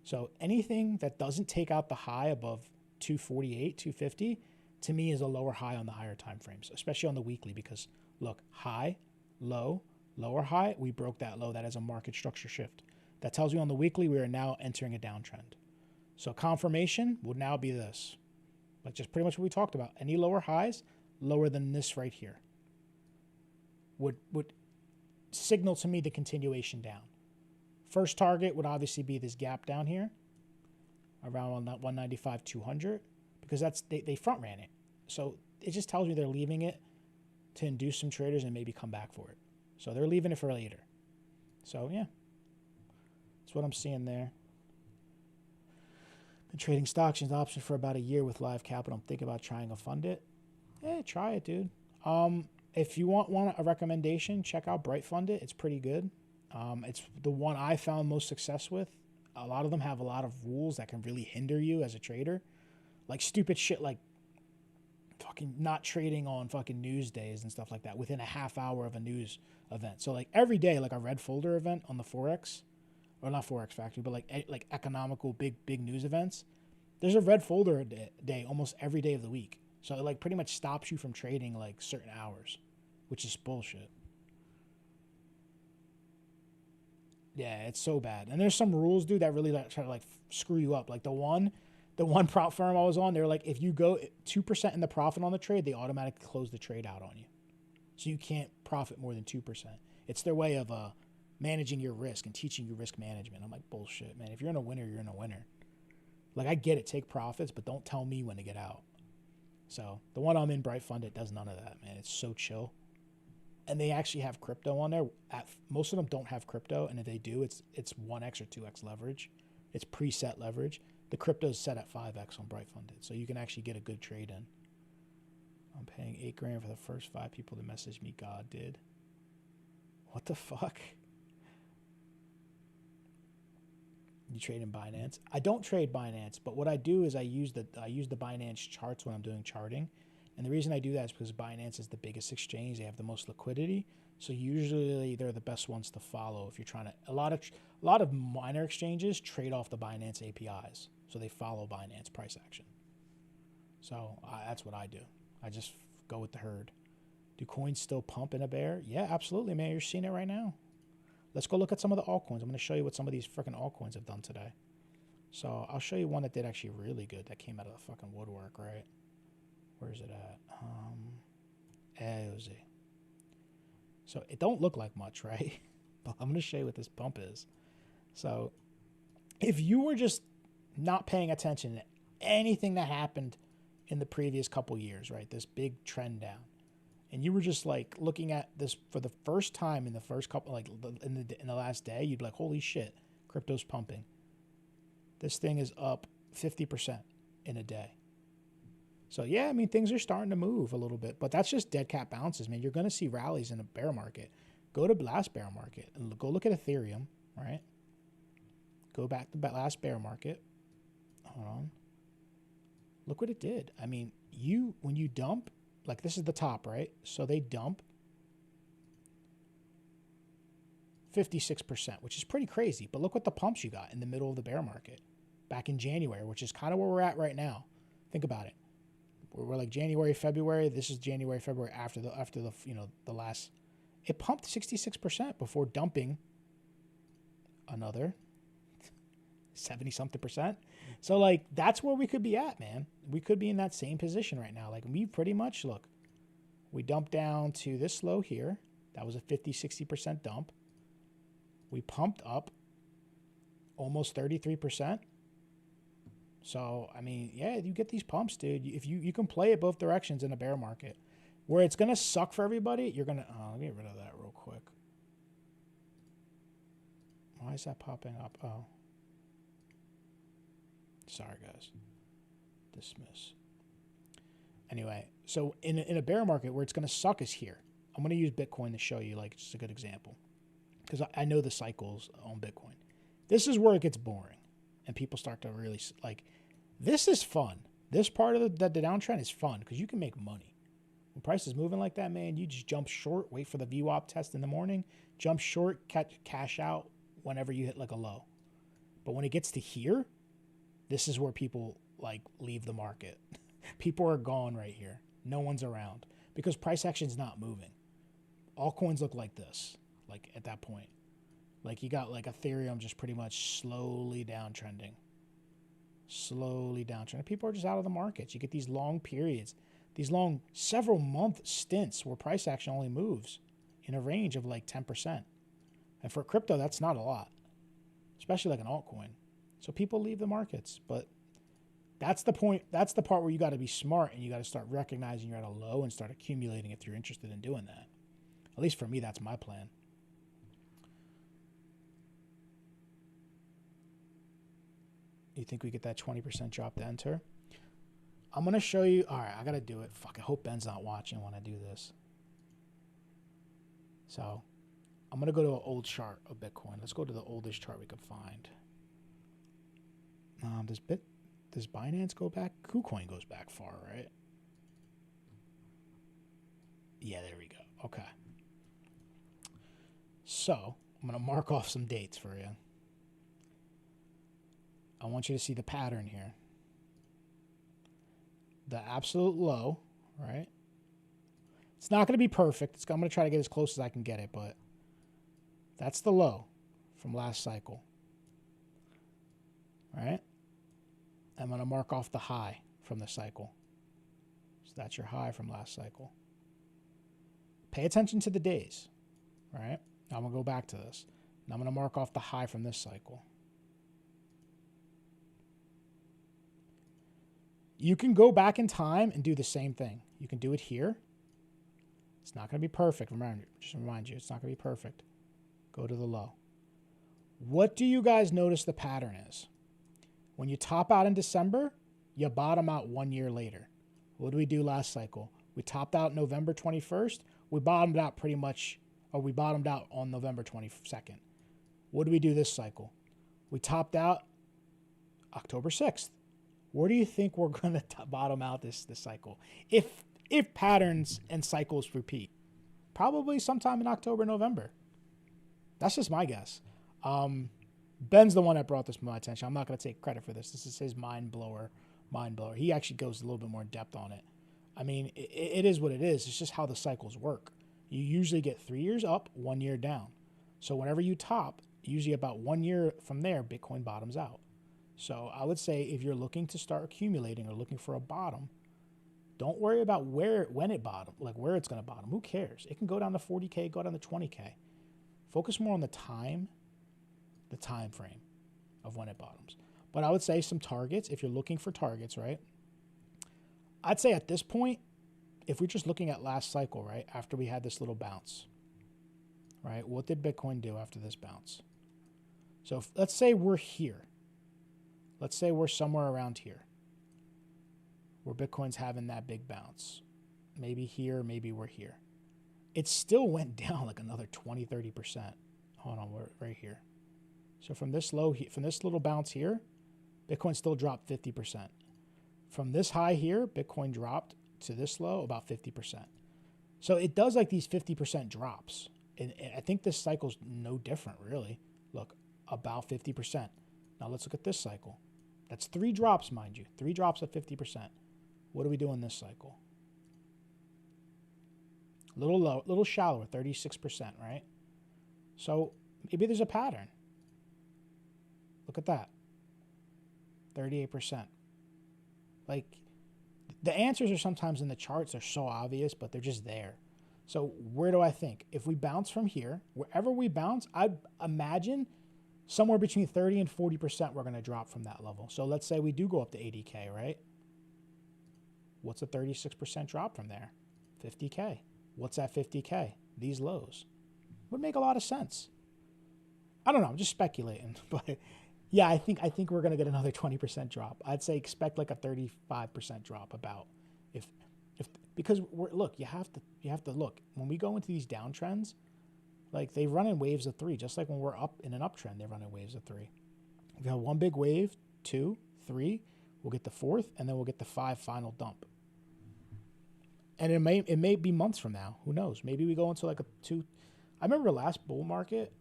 So anything that doesn't take out the high above 248, 250, to me is a lower high on the higher time frames, especially on the weekly, because look, high, low, lower high, we broke that low. That is a market structure shift. That tells you on the weekly we are now entering a downtrend. So confirmation would now be this. Like just pretty much what we talked about. Any lower highs, lower than this right here, would signal to me the continuation down. First target would obviously be this gap down here around 195, 200, because they front ran it. So it just tells me they're leaving it to induce some traders and maybe come back for it. So they're leaving it for later. So yeah, that's what I'm seeing there. Been trading stocks and options for about a year with live capital. I'm thinking about trying to fund it. Yeah, try it, dude. If you want a recommendation, check out Brightfunded. It's pretty good. It's the one I found most success with. A lot of them have a lot of rules that can really hinder you as a trader. Like stupid shit like fucking not trading on fucking news days and stuff like that within a half hour of a news event. So like every day, like a red folder event on the Forex, or not Forex Factory, but like economical big news events, there's a red folder day almost every day of the week. So it like pretty much stops you from trading like certain hours, which is bullshit. Yeah, it's so bad. And there's some rules, dude, that really like try to like screw you up. Like the one prop firm I was on, they were like, if you go 2% in the profit on the trade, they automatically close the trade out on you. So you can't profit more than 2%. It's their way of managing your risk and teaching you risk management. I'm like, bullshit, man. If you're in a winner, you're in a winner. Like, I get it, take profits, but don't tell me when to get out. So the one I'm in, Brightfunded, does none of that, man. It's so chill. And they actually have crypto on there. Most of them don't have crypto, and if they do, it's 1x or 2x leverage. It's preset leverage. The crypto is set at 5x on Brightfunded, so you can actually get a good trade in. I'm paying $8,000 for the first 5 people to message me. God did. What the fuck? You trade in Binance? I don't trade Binance, but what I do is I use the Binance charts when I'm doing charting. And the reason I do that is because Binance is the biggest exchange. They have the most liquidity. So usually they're the best ones to follow if you're trying to. A lot of minor exchanges trade off the Binance APIs. So they follow Binance price action. So that's what I do. I just go with the herd. Do coins still pump in a bear? Yeah, absolutely, man. You're seeing it right now. Let's go look at some of the altcoins. I'm going to show you what some of these freaking altcoins have done today. So I'll show you one that did actually really good that came out of the fucking woodwork, right? Where's it at? AOZ. So it don't look like much, right? But I'm going to show you what this pump is. So if you were just not paying attention to anything that happened in the previous couple years, right? This big trend down. And you were just like looking at this for the first time in the first couple, like in the last day, you'd be like, holy shit, crypto's pumping. This thing is up 50% in a day. So yeah, I mean, things are starting to move a little bit, but that's just dead cat bounces, man. You're going to see rallies in a bear market. Go to last bear market and go look at Ethereum, right? Go back to last bear market. Hold on. Look what it did. I mean, when you dump, like this is the top, right? So they dump. 56%, which is pretty crazy. But look what the pumps you got in the middle of the bear market back in January, which is kind of where we're at right now. Think about it. We're like January, February. This is January, February after the the last. It pumped 66% before dumping another 70-something%. So like that's where we could be at, man. We could be in that same position right now. Like we pretty much look. We dumped down to this low here. That was a 50-60% dump. We pumped up almost 33%. So, I mean, yeah, you get these pumps, dude. If you can play it both directions in a bear market. Where it's going to suck for everybody, you're going to... Oh, let me get rid of that real quick. Why is that popping up? Oh. Sorry, guys. Dismiss. Anyway, so in a bear market where it's going to suck is here. I'm going to use Bitcoin to show you, like, just a good example. Because I know the cycles on Bitcoin. This is where it gets boring. And people start to really, like, this is fun. This part of the downtrend is fun because you can make money. When price is moving like that, man, you just jump short, wait for the VWAP test in the morning, jump short, cash out whenever you hit, like, a low. But when it gets to here, this is where people, like, leave the market. People are gone right here. No one's around because price action's not moving. Altcoins look like this, like, at that point. Like, you got, like, Ethereum just pretty much slowly downtrending. Slowly downtrending. People are just out of the markets. You get these long periods, these long several-month stints where price action only moves in a range of, like, 10%. And for crypto, that's not a lot, especially like an altcoin. So people leave the markets. But that's the point. That's the part where you got to be smart and you got to start recognizing you're at a low and start accumulating if you're interested in doing that. At least for me, that's my plan. You think we get that 20% drop to enter? I'm going to show you. All right, I got to do it. Fuck, I hope Ben's not watching when I do this. So I'm going to go to an old chart of Bitcoin. Let's go to the oldest chart we could find. Does Binance go back? KuCoin goes back far, right? Yeah, there we go. Okay. So I'm going to mark off some dates for you. I want you to see the pattern here. The absolute low, right? It's not going to be perfect. I'm going to try to get as close as I can get it, but that's the low from last cycle, right? I'm going to mark off the high from the cycle. So that's your high from last cycle. Pay attention to the days, right? Now I'm going to go back to this. Now I'm going to mark off the high from this cycle. You can go back in time and do the same thing. You can do it here. It's not going to be perfect. Just remind you, it's not going to be perfect. Go to the low. What do you guys notice the pattern is? When you top out in December, you bottom out 1 year later. What did we do last cycle? We topped out November 21st. We bottomed out pretty much, or we bottomed out on November 22nd. What do we do this cycle? We topped out October 6th. Where do you think we're going to bottom out this cycle? If patterns and cycles repeat, probably sometime in October, November. That's just my guess. Ben's the one that brought this to my attention. I'm not going to take credit for this. This is his mind blower. He actually goes a little bit more in depth on it. I mean, it is what it is. It's just how the cycles work. You usually get 3 years up, 1 year down. So whenever you top, usually about 1 year from there, Bitcoin bottoms out. So I would say if you're looking to start accumulating or looking for a bottom, don't worry about when it bottom, like where it's going to bottom. Who cares? It can go down to 40K, go down to 20K. Focus more on the time frame of when it bottoms. But I would say some targets, if you're looking for targets, right? I'd say at this point, if we're just looking at last cycle, right, after we had this little bounce, right, what did Bitcoin do after this bounce? So let's say we're here. Let's say we're somewhere around here where Bitcoin's having that big bounce. Maybe here, maybe we're here. It still went down like another 20, 30%. Hold on, we're right here. So from this low, from this little bounce here, Bitcoin still dropped 50%. From this high here, Bitcoin dropped to this low about 50%. So it does like these 50% drops. And I think this cycle's no different, really. Look, about 50%. Now let's look at this cycle. That's 3 drops, mind you. 3 drops at 50%. What do we do in this cycle? A little low, a little shallower, 36%, right? So maybe there's a pattern. Look at that. 38%. Like, the answers are sometimes in the charts. They're so obvious, but they're just there. So where do I think? If we bounce from here, wherever we bounce, I'd imagine somewhere between 30 and 40% we're going to drop from that level. So let's say we do go up to 80K, right? What's a 36% drop from there? 50K. What's that 50K? These lows. Would make a lot of sense. I don't know. I'm just speculating. But yeah, I think we're going to get another 20% drop. I'd say expect like a 35% drop about. Because look, you have to look. When we go into these downtrends, like they run in waves of 3, just like when we're up in an uptrend, they run in waves of 3. If you have one big wave, 2, 3, we'll get the 4th, and then we'll get the 5 final dump. And it may be months from now. Who knows? Maybe we go into like a 2. I remember last bull market,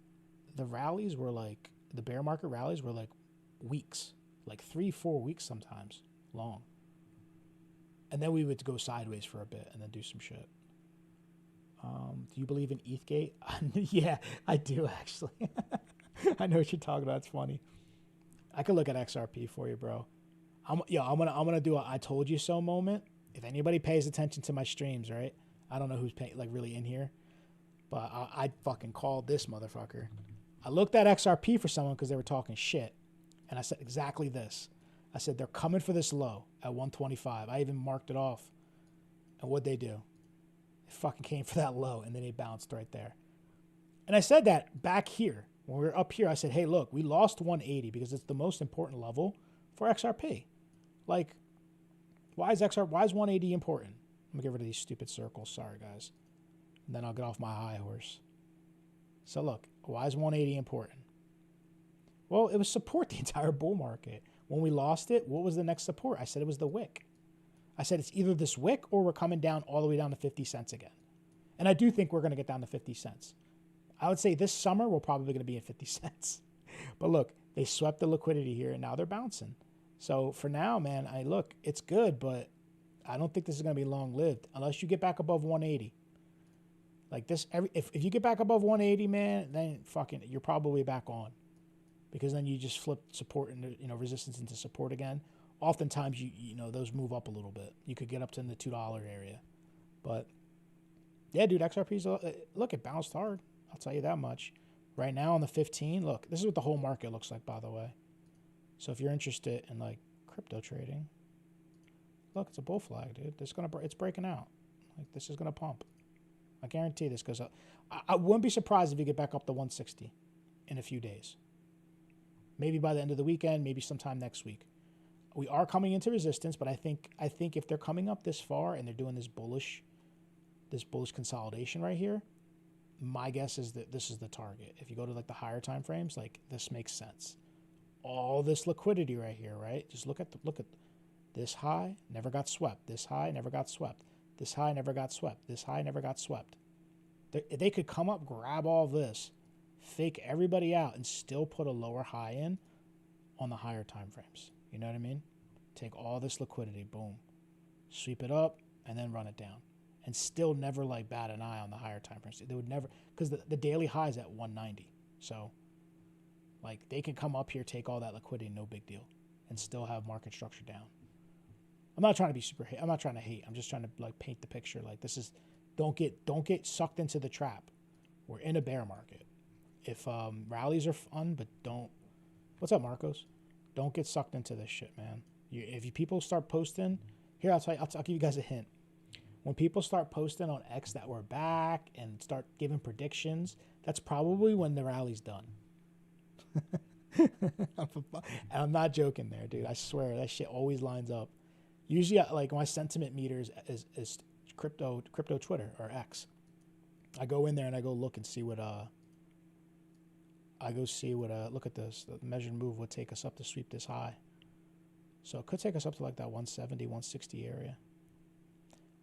the rallies were like, the bear market rallies were like weeks, like 3-4 weeks sometimes long. And then we would go sideways for a bit and then do some shit. Do you believe in ETHgate? Yeah, I do actually. I know what you're talking about. It's funny. I could look at XRP for you, bro. I'm gonna do a I told you so moment. If anybody pays attention to my streams, right? I don't know who's like really in here, but I fucking called this motherfucker. I looked at XRP for someone because they were talking shit, and I said exactly this. I said they're coming for this low at 125. I even marked it off. And what'd they do? They fucking came for that low, and then they bounced right there. And I said that back here. When we were up here, I said, hey, look, we lost 180 because it's the most important level for XRP. Like, why is 180 important? I'm going to get rid of these stupid circles. Sorry, guys. And then I'll get off my high horse. So look, why is 180 important? Well, it was support the entire bull market. When we lost it, what was the next support? I said it was the wick. I said it's either this wick or we're coming down all the way down to 50 cents again. And I do think we're going to get down to 50 cents. I would say this summer we're probably going to be at 50 cents. But look, they swept the liquidity here and now they're bouncing. So for now, man, look, it's good, but I don't think this is going to be long-lived unless you get back above 180. Like this, if you get back above 180, man, then fucking you're probably back on. Because then you just flip support into, resistance into support again. Oftentimes, you know, those move up a little bit. You could get up to in the $2 area. But, yeah, dude, XRP's, look, it bounced hard. I'll tell you that much. Right now on the 15, look, this is what the whole market looks like, by the way. So if you're interested in, like, crypto trading, look, it's a bull flag, dude. It's breaking out. Like, this is going to pump. I guarantee this goes up. I wouldn't be surprised if you get back up to 160 in a few days. Maybe by the end of the weekend, maybe sometime next week. We are coming into resistance, but I think if they're coming up this far and they're doing this bullish consolidation right here, my guess is that this is the target. If you go to like the higher time frames, like this makes sense. All this liquidity right here, right? Just look at this high, never got swept. This high never got swept. This high never got swept. This high never got swept. They could come up, grab all this, fake everybody out, and still put a lower high in on the higher time frames. You know what I mean? Take all this liquidity, boom, sweep it up, and then run it down. And still never like bat an eye on the higher time frames. They would never, because the daily high is at 190. So, like, they can come up here, take all that liquidity, no big deal, and still have market structure down. I'm not trying to be I'm not trying to hate. I'm just trying to like paint the picture. Like this is, don't get sucked into the trap. We're in a bear market. If rallies are fun, but don't. What's up, Marcos? Don't get sucked into this shit, man. If people start posting, here I'll give you guys a hint. When people start posting on X that we're back and start giving predictions, that's probably when the rally's done. I'm not joking there, dude. I swear that shit always lines up. Usually, like my sentiment meter is crypto Twitter or X. I go in there and I go look and see what look at this. The measured move would take us up to sweep this high. So it could take us up to like that 170, 160 area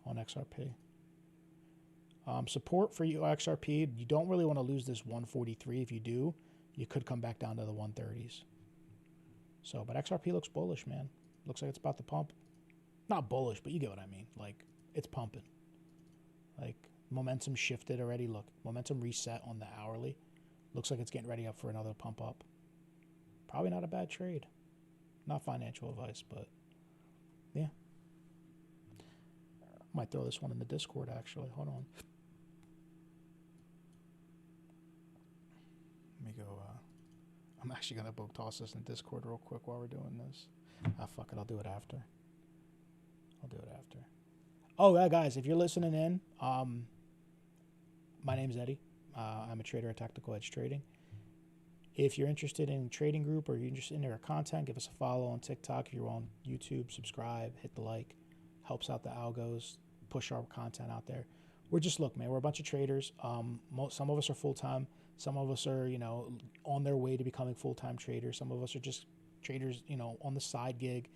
on XRP. Support for XRP, you don't really want to lose this 143. If you do, you could come back down to the 130s. So, but XRP looks bullish, man. Looks like it's about to pump. Not bullish, but you get what I mean. Like, it's pumping. Like, momentum shifted already. Look, momentum reset on the hourly. Looks like it's getting ready up for another pump up. Probably not a bad trade. Not financial advice, but yeah. Might throw this one in the Discord, actually. Hold on. Let me go. I'm actually going to toss this in Discord real quick while we're doing this. Fuck it. I'll do it after. Oh, yeah, guys, if you're listening in, my name's Eddie. I'm a trader at Tactical Edge Trading. If you're interested in trading group or you're interested in our content, give us a follow on TikTok. If you're on YouTube, subscribe, hit the like. Helps out the algos, push our content out there. We're just, look, man, we're a bunch of traders. Some of us are full-time. Some of us are, on their way to becoming full-time traders. Some of us are just traders, on the side gig.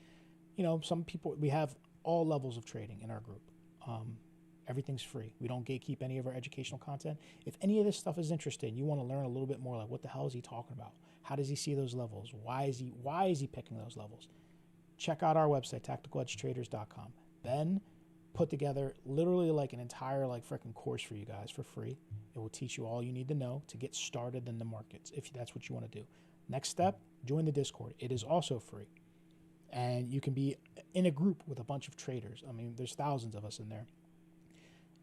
Some people, we have all levels of trading in our group. Everything's free. We don't gatekeep any of our educational content. If any of this stuff is interesting, you want to learn a little bit more, like what the hell is he talking about? How does he see those levels? Why is he picking those levels? Check out our website, tacticaledgetraders.com. Ben put together literally like an entire freaking course for you guys for free. It will teach you all you need to know to get started in the markets if that's what you want to do. Next step, join the Discord. It is also free. And you can be in a group with a bunch of traders. I mean, there's thousands of us in there.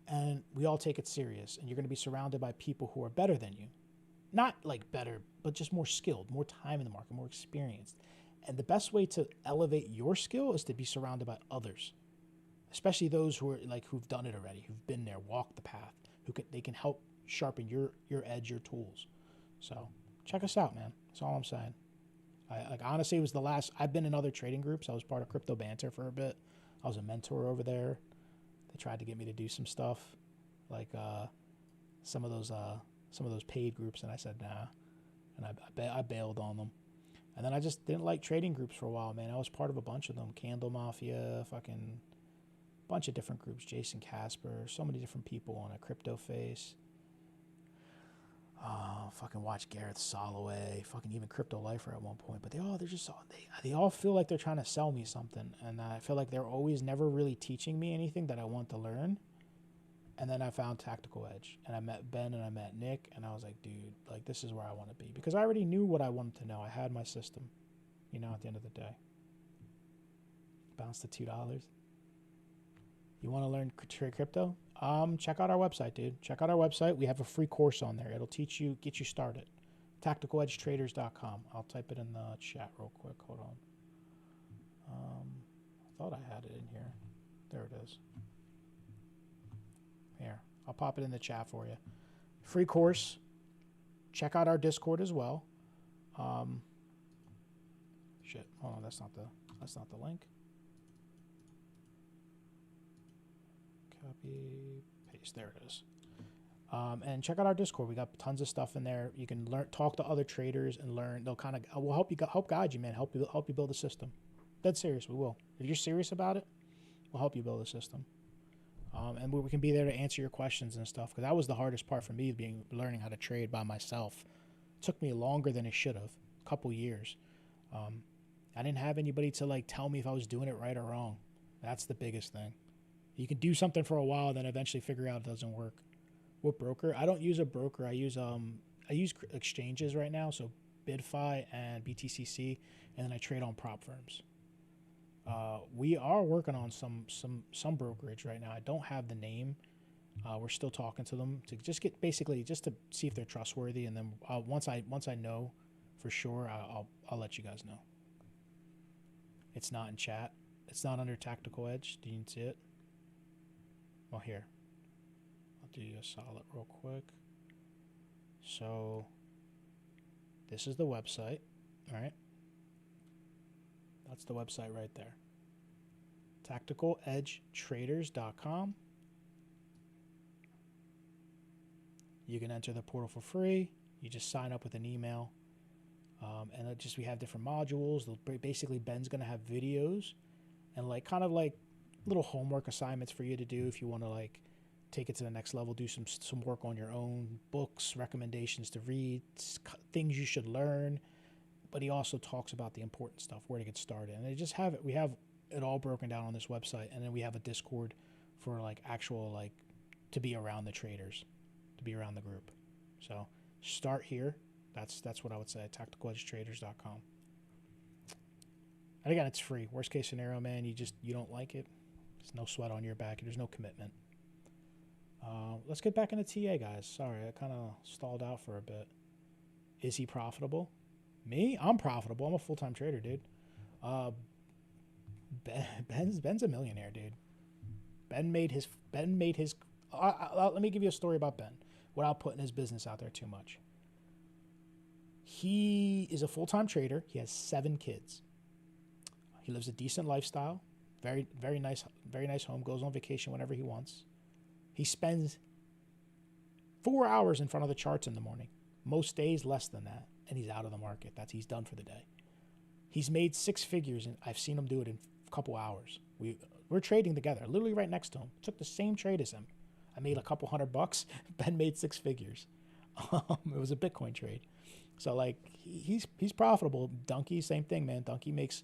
And we all take it serious. And you're going to be surrounded by people who are better than you. Not like better, but just more skilled, more time in the market, more experienced. And the best way to elevate your skill is to be surrounded by others. Especially those who are who've done it already, who've been there, walked the path, they can help sharpen your edge, your tools. So check us out, man. That's all I'm saying. Honestly, it was the last. I've been in other trading groups. I was part of Crypto Banter for a bit. I was a mentor over there. They tried to get me to do some stuff, like some of those paid groups, and I said nah, and I bailed on them. And then I just didn't like trading groups for a while, man. I was part of a bunch of them: Candle Mafia, fucking bunch of different groups. Jason Casper, so many different people on a crypto face. Fucking watch Gareth Soloway, fucking even Crypto Lifer at one point. But they all feel like they're trying to sell me something. And I feel like they're always never really teaching me anything that I want to learn. And then I found Tactical Edge. And I met Ben and I met Nick. And I was like, dude, this is where I want to be. Because I already knew what I wanted to know. I had my system, at the end of the day. Bounced to $2. You want to learn trade crypto? Check out our website, dude. Check out our website. We have a free course on there. It'll teach you, get you started. TacticalEdgeTraders.com. I'll type it in the chat real quick. Hold on. I thought I had it in here. There it is. Here. I'll pop it in the chat for you. Free course. Check out our Discord as well. Shit. Hold on. That's not the link. Copy, paste, there it is. And check out our Discord. We got tons of stuff in there. You can learn, talk to other traders, and learn. They'll kind of will help guide you, man. Help you build a system. Dead serious, we will. If you're serious about it, we'll help you build a system. And we can be there to answer your questions and stuff. Because that was the hardest part for me, learning how to trade by myself. It took me longer than it should have, a couple years. I didn't have anybody to tell me if I was doing it right or wrong. That's the biggest thing. You can do something for a while, then eventually figure out it doesn't work. What broker? I don't use a broker. I use exchanges right now, so BidFi and BTCC, and then I trade on prop firms. We are working on some brokerage right now. I don't have the name. We're still talking to them to just to see if they're trustworthy, and then once I know for sure, I'll let you guys know. It's not in chat. It's not under Tactical Edge. Do you see it? Well, here. I'll do you a solid real quick. So, this is the website. All right. That's the website right there. TacticalEdgeTraders.com. You can enter the portal for free. You just sign up with an email. And we have different modules. Basically, Ben's going to have videos and kind of little homework assignments for you to do if you want to take it to the next level, do some work on your own, books, recommendations to read, things you should learn. But he also talks about the important stuff, where to get started. And they just have it. We have it all broken down on this website, and then we have a Discord for like actual like to be around the traders, to be around the group. So start here. That's what I would say. tacticaledgetraders.com. And again, it's free. Worst case scenario, man, you don't like it. There's no sweat on your back. There's no commitment. Let's get back into TA, guys. Sorry, I kind of stalled out for a bit. Is he profitable? Me? I'm profitable. I'm a full-time trader, dude. Ben's a millionaire, dude. Ben made his. Let me give you a story about Ben without putting his business out there too much. He is a full-time trader. He has 7 kids. He lives a decent lifestyle. Very, very nice home. Goes on vacation whenever he wants. He spends 4 hours in front of the charts in the morning. Most days less than that, and he's out of the market. He's done for the day. He's made 6 figures, and I've seen him do it in a couple hours. We're trading together, literally right next to him. Took the same trade as him. I made a couple $100. Ben made 6 figures. It was a Bitcoin trade. So like he's profitable. Donkey, same thing, man. Donkey makes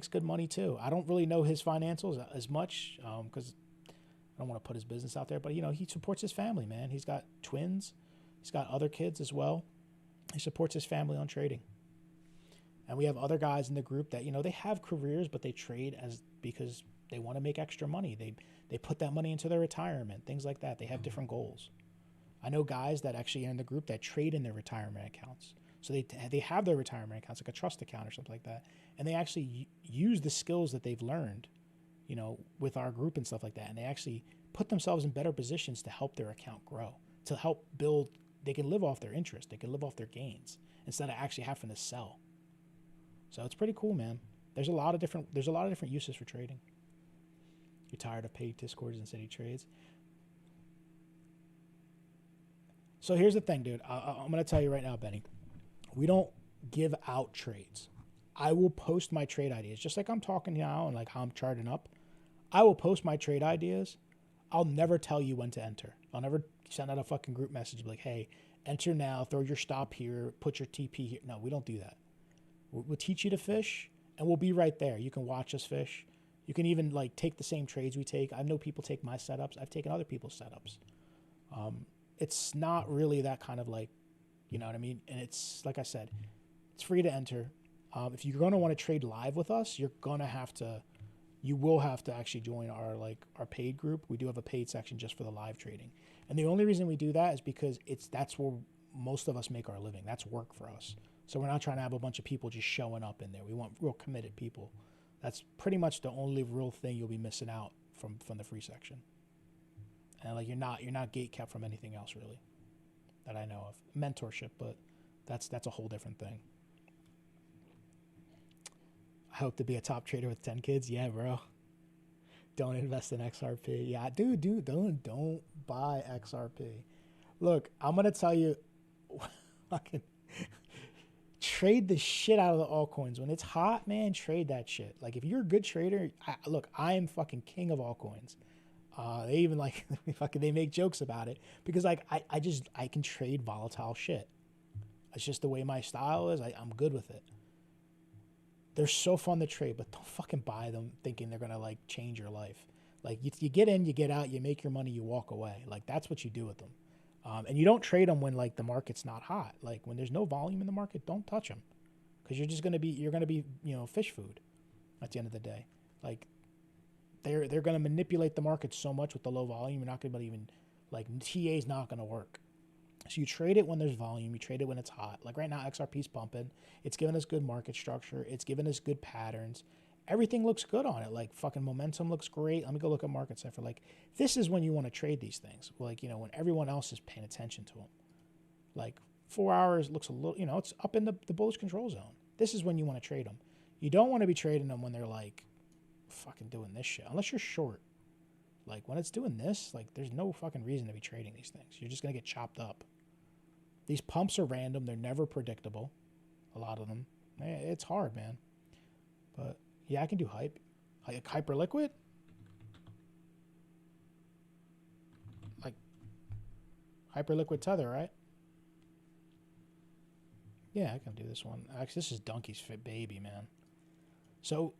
good money too. I don't really know his financials as much because I don't want to put his business out there. But he supports his family, man. He's got twins. He's got other kids as well. He supports his family on trading. And we have other guys in the group that they have careers, but they trade because they want to make extra money. They put that money into their retirement, things like that. They have different goals. I know guys that actually are in the group that trade in their retirement accounts. So they have their retirement accounts, like a trust account or something like that, and they actually use the skills that they've learned, with our group and stuff like that, and they actually put themselves in better positions to help their account grow, to help build. They can live off their interest, they can live off their gains instead of actually having to sell. So it's pretty cool, man. There's a lot of different uses for trading. You're tired of paid Discords and city trades. So here's the thing, dude. I'm going to tell you right now, Benny. We don't give out trades. I will post my trade ideas. Just like I'm talking now and like how I'm charting up. I will post my trade ideas. I'll never tell you when to enter. I'll never send out a fucking group message like, hey, enter now, throw your stop here, put your TP here. No, we don't do that. We'll teach you to fish, and we'll be right there. You can watch us fish. You can even like take the same trades we take. I know people take my setups. I've taken other people's setups. It's not really that kind of like, you know what I mean? And it's, like I said, it's free to enter. If you're going to want to trade live with us, you will have to actually join our paid group. We do have a paid section just for the live trading. And the only reason we do that is because that's where most of us make our living. That's work for us. So we're not trying to have a bunch of people just showing up in there. We want real committed people. That's pretty much the only real thing you'll be missing out from the free section. And like you're not gate kept from anything else really that I know of. Mentorship, but that's a whole different thing. I hope to be a top trader with 10 kids. Yeah, bro. Don't invest in XRP. Yeah, dude, don't buy XRP. Look, I'm gonna tell you, fucking trade the shit out of the altcoins. When it's hot, man, trade that shit. Like if you're a good trader, I am fucking king of altcoins. They even like they make jokes about it because like I can trade volatile shit. It's just the way my style is. I'm good with it. They're so fun to trade, but don't fucking buy them thinking they're gonna like change your life. Like you get in, you get out, you make your money, you walk away. Like that's what you do with them. And you don't trade them when like the market's not hot. Like when there's no volume in the market, don't touch them, because you're gonna be fish food at the end of the day. Like they're gonna manipulate the market so much with the low volume, you're not gonna even like TA's not gonna work. So you trade it when there's volume, you trade it when it's hot. Like right now, XRP's pumping. It's giving us good market structure. It's giving us good patterns. Everything looks good on it. Like fucking momentum looks great. Let me go look at market cipher. Like this is when you want to trade these things. Like, when everyone else is paying attention to them. Like 4 hours looks a little, it's up in the bullish control zone. This is when you want to trade them. You don't want to be trading them when they're like fucking doing this shit. Unless you're short. Like when it's doing this, like there's no fucking reason to be trading these things. You're just going to get chopped up. These pumps are random. They're never predictable. A lot of them. It's hard, man. But yeah, I can do Hyperliquid. Hyperliquid tether, right? Yeah, I can do this one. Actually, this is Donkey's fit baby, man. So,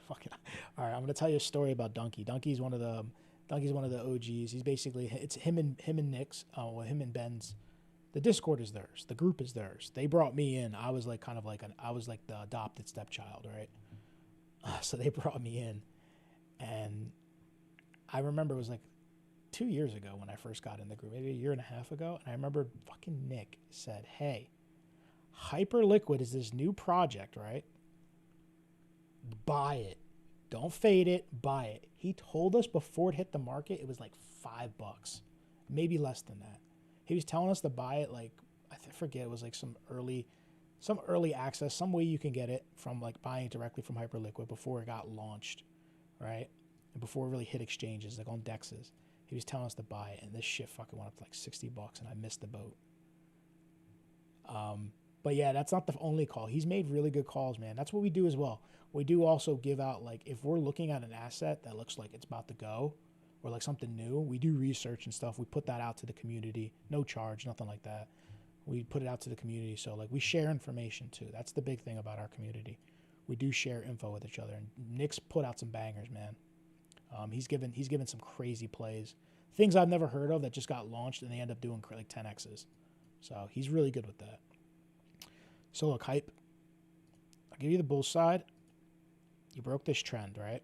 fucking. All right, I'm gonna tell you a story about Donkey. Donkey's one of the OGs. He's basically it's him and Nick's. Well, him and Ben's. The Discord is theirs. The group is theirs. They brought me in. I was like I was like the adopted stepchild, right? So they brought me in, and I remember it was like 2 years ago when I first got in the group, maybe a year and a half ago, and I remember fucking Nick said, "Hey, Hyperliquid is this new project, right? Buy it. Don't fade it. Buy it." He told us before it hit the market, it was like $5, maybe less than that. He was telling us to buy it like I forget, it was like some early access, some way you can get it from like buying it directly from Hyperliquid before it got launched, right? And before it really hit exchanges, like on dexes. He was telling us to buy it, and this shit fucking went up to like $60, and I missed the boat. But yeah, that's not the only call. He's made really good calls, man. That's what we do as well. We do also give out, like, if we're looking at an asset that looks like it's about to go, or like something new, we do research and stuff. We put that out to the community. No charge, nothing like that. We put it out to the community. So like we share information too. That's the big thing about our community. We do share info with each other. And Nick's put out some bangers, man. He's given some crazy plays. Things I've never heard of that just got launched and they end up doing like 10Xs. So he's really good with that. So look, Hype, I'll give you the bull side. You broke this trend, right?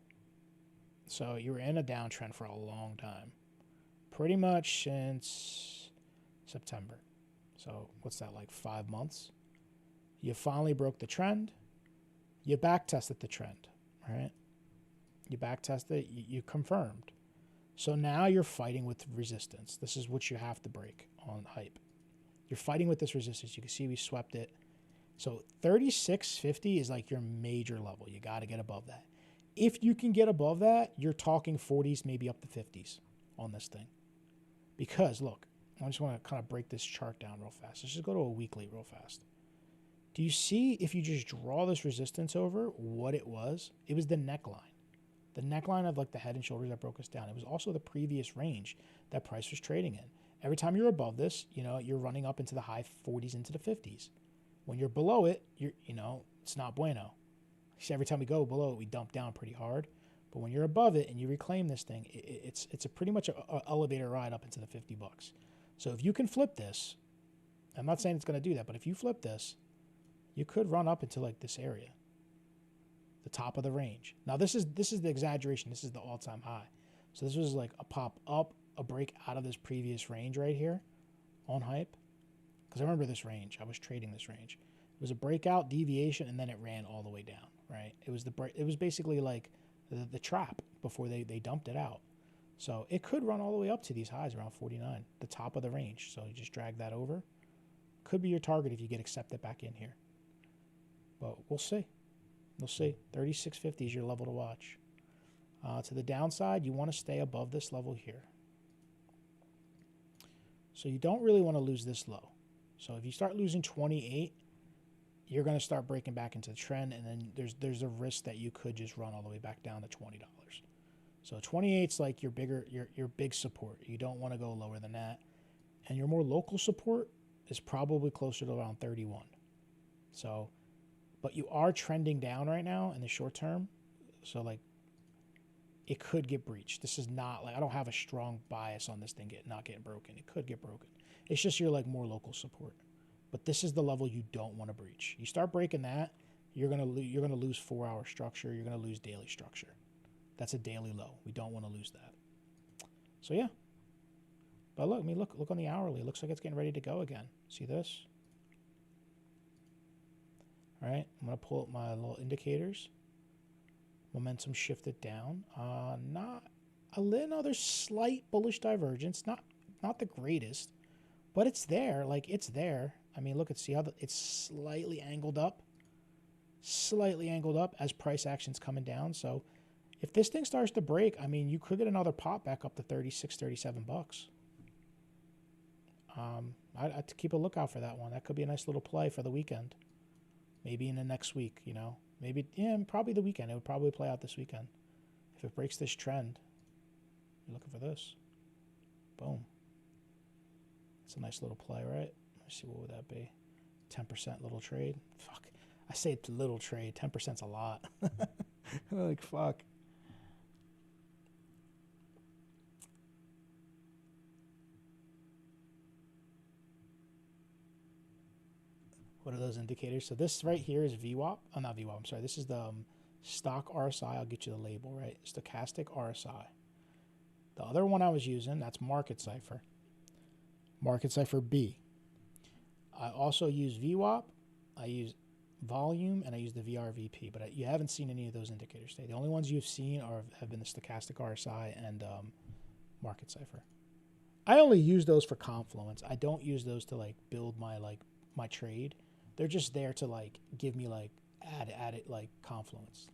So you were in a downtrend for a long time, pretty much since September. So what's that, like 5 months? You finally broke the trend. You back tested the trend, right? You back tested, you confirmed. So now you're fighting with resistance. This is what you have to break on Hype. You're fighting with this resistance. You can see we swept it. So 36.50 is like your major level. You got to get above that. If you can get above that, you're talking 40s, maybe up to 50s on this thing. Because, look, I just want to kind of break this chart down real fast. Let's just go to a weekly real fast. Do you see, if you just draw this resistance over, what it was? It was the neckline. The neckline of like the head and shoulders that broke us down. It was also the previous range that price was trading in. Every time you're above this, you're running up into the high 40s, into the 50s. When you're below it, it's not bueno. See, every time we go below it, we dump down pretty hard. But when you're above it and you reclaim this thing, it's a pretty much a elevator ride up into the $50. So if you can flip this, I'm not saying it's going to do that, but if you flip this, you could run up into like this area, the top of the range. Now this is the exaggeration. This is the all-time high. So this was like a pop up, a break out of this previous range right here on Hype. Because I remember this range. I was trading this range. It was a breakout, deviation, and then it ran all the way down, right? It was basically like the trap before they dumped it out. So it could run all the way up to these highs around 49, the top of the range. So you just drag that over. Could be your target if you get accepted back in here. But we'll see. We'll see. 36.50 is your level to watch. To the downside, you want to stay above this level here. So you don't really want to lose this low. So if you start losing 28, you're going to start breaking back into the trend, and then there's a risk that you could just run all the way back down to $20. So 28's like your big support. You don't want to go lower than that. And your more local support is probably closer to around 31. So, but you are trending down right now in the short term. So like it could get breached. This is not like, I don't have a strong bias on this thing not getting broken. It could get broken. It's just your like more local support. But this is the level you don't want to breach. You start breaking that, you're gonna lose 4-hour structure. You're gonna lose daily structure. That's a daily low. We don't want to lose that. So yeah. But look, look on the hourly. It looks like it's getting ready to go again. See this? All right, I'm gonna pull up my little indicators. Momentum shifted down. There's slight bullish divergence. Not the greatest, but it's there. Like it's there. I mean, look, see how it's slightly angled up as price action's coming down. So if this thing starts to break, I mean, you could get another pop back up to $36, $37. I'd keep a lookout for that one. That could be a nice little play for the weekend. Maybe in the next week, Maybe, probably the weekend. It would probably play out this weekend. If it breaks this trend, you're looking for this. Boom. It's a nice little play, right? Let's see, what would that be? 10% little trade. Fuck. I say it's little trade. 10%'s a lot. Like, fuck. What are those indicators? So this right here is VWAP. Oh, not VWAP. I'm sorry. This is the stock RSI. I'll get you the label, right? Stochastic RSI. The other one I was using, that's Market Cipher. Market Cipher B. I also use VWAP. I use volume, and I use the VRVP. But you haven't seen any of those indicators today. The only ones you've seen have been the Stochastic RSI and Market Cipher. I only use those for confluence. I don't use those to like build my trade. They're just there to like give me like add it like confluence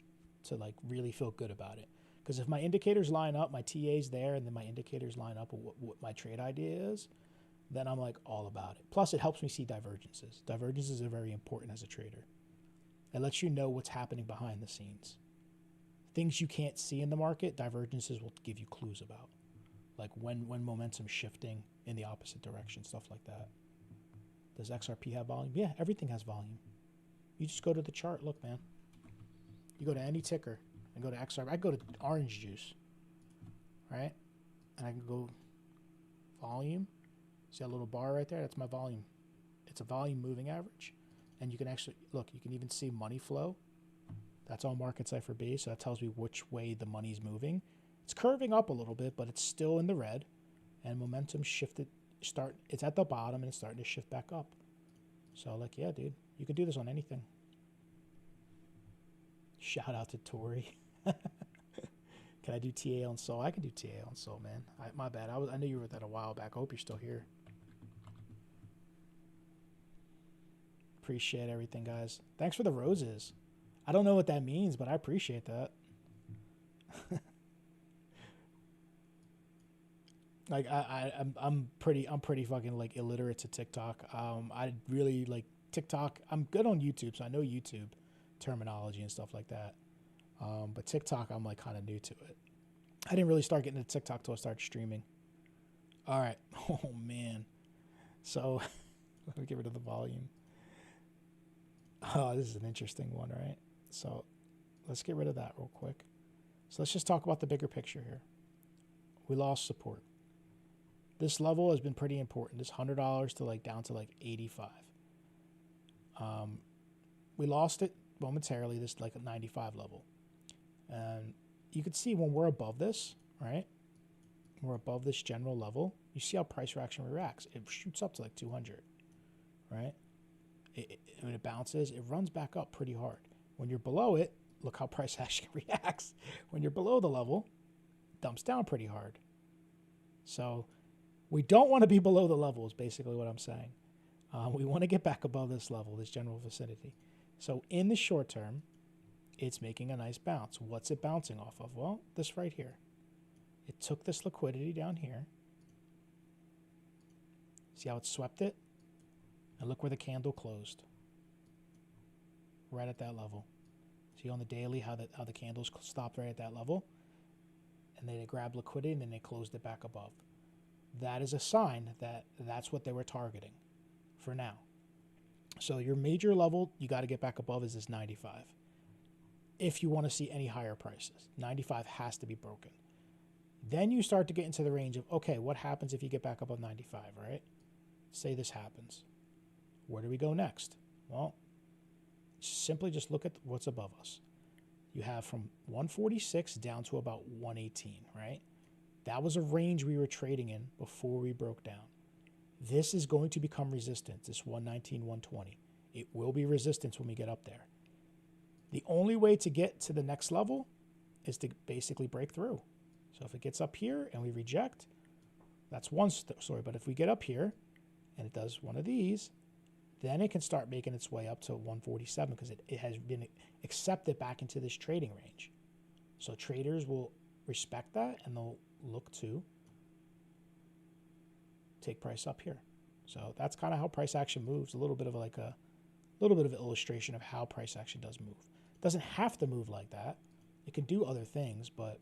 to like really feel good about it. Because if my indicators line up, my TA's there, and then my indicators line up with what my trade idea is, then I'm like all about it. Plus, it helps me see divergences. Divergences are very important as a trader. It lets you know what's happening behind the scenes. Things you can't see in the market, divergences will give you clues about. Like when momentum's shifting in the opposite direction, stuff like that. Does XRP have volume? Yeah, everything has volume. You just go to the chart. Look, man. You go to any ticker and go to XRP. I go to orange juice, right? And I can go volume. See that little bar right there? That's my volume. It's a volume moving average. And you can actually, look, you can even see money flow. That's all Market Cipher B, so that tells me which way the money's moving. It's curving up a little bit, but it's still in the red. And momentum shifted. It's at the bottom, and it's starting to shift back up. So, like, yeah, dude, you can do this on anything. Shout out to Tori. Can I do TA on Sol? I can do TA on Sol, man. My bad. I knew you were that a while back. I hope you're still here. Appreciate everything, guys. Thanks for the roses. I don't know what that means, but I appreciate that. Like I'm pretty fucking like illiterate to TikTok. I really like TikTok. I'm good on YouTube, so I know YouTube terminology and stuff like that. But TikTok, I'm like kind of new to it. I didn't really start getting into TikTok till I started streaming. All right. Oh man. So let me get rid of the volume. Oh, this is an interesting one, right? So let's get rid of that real quick. So let's just talk about the bigger picture here. We lost support. This level has been pretty important. This $100 to like down to like 85. We lost it momentarily. This like a 95 level, and you can see when we're above this, right? We're above this general level. You see how price action reacts. It shoots up to like 200, right? When it bounces, it runs back up pretty hard. When you're below it, look how price action reacts. When you're below the level, it dumps down pretty hard. So we don't want to be below the level is basically what I'm saying. We want to get back above this level, this general vicinity. So in the short term, it's making a nice bounce. What's it bouncing off of? Well, this right here. It took this liquidity down here. See how it swept it? And look where the candle closed. Right at that level. See on the daily how the candles stopped right at that level? And then they grabbed liquidity and then they closed it back above. That is a sign that that's what they were targeting for now. So your major level you got to get back above is this 95. If you want to see any higher prices, 95 has to be broken. Then you start to get into the range of, okay, what happens if you get back above 95, right? Say this happens. Where do we go next? Well, simply just look at what's above us. You have from 146 down to about 118, right? That was a range we were trading in before we broke down. This is going to become resistance, this 119, 120. It will be resistance when we get up there. The only way to get to the next level is to basically break through. So if it gets up here and we reject, that's one story. But if we get up here and it does one of these, then it can start making its way up to 147 because it has been accepted back into this trading range. So traders will respect that and they'll look to take price up here. So that's kind of how price action moves. A little bit of an illustration of how price action does move. It doesn't have to move like that. It can do other things, but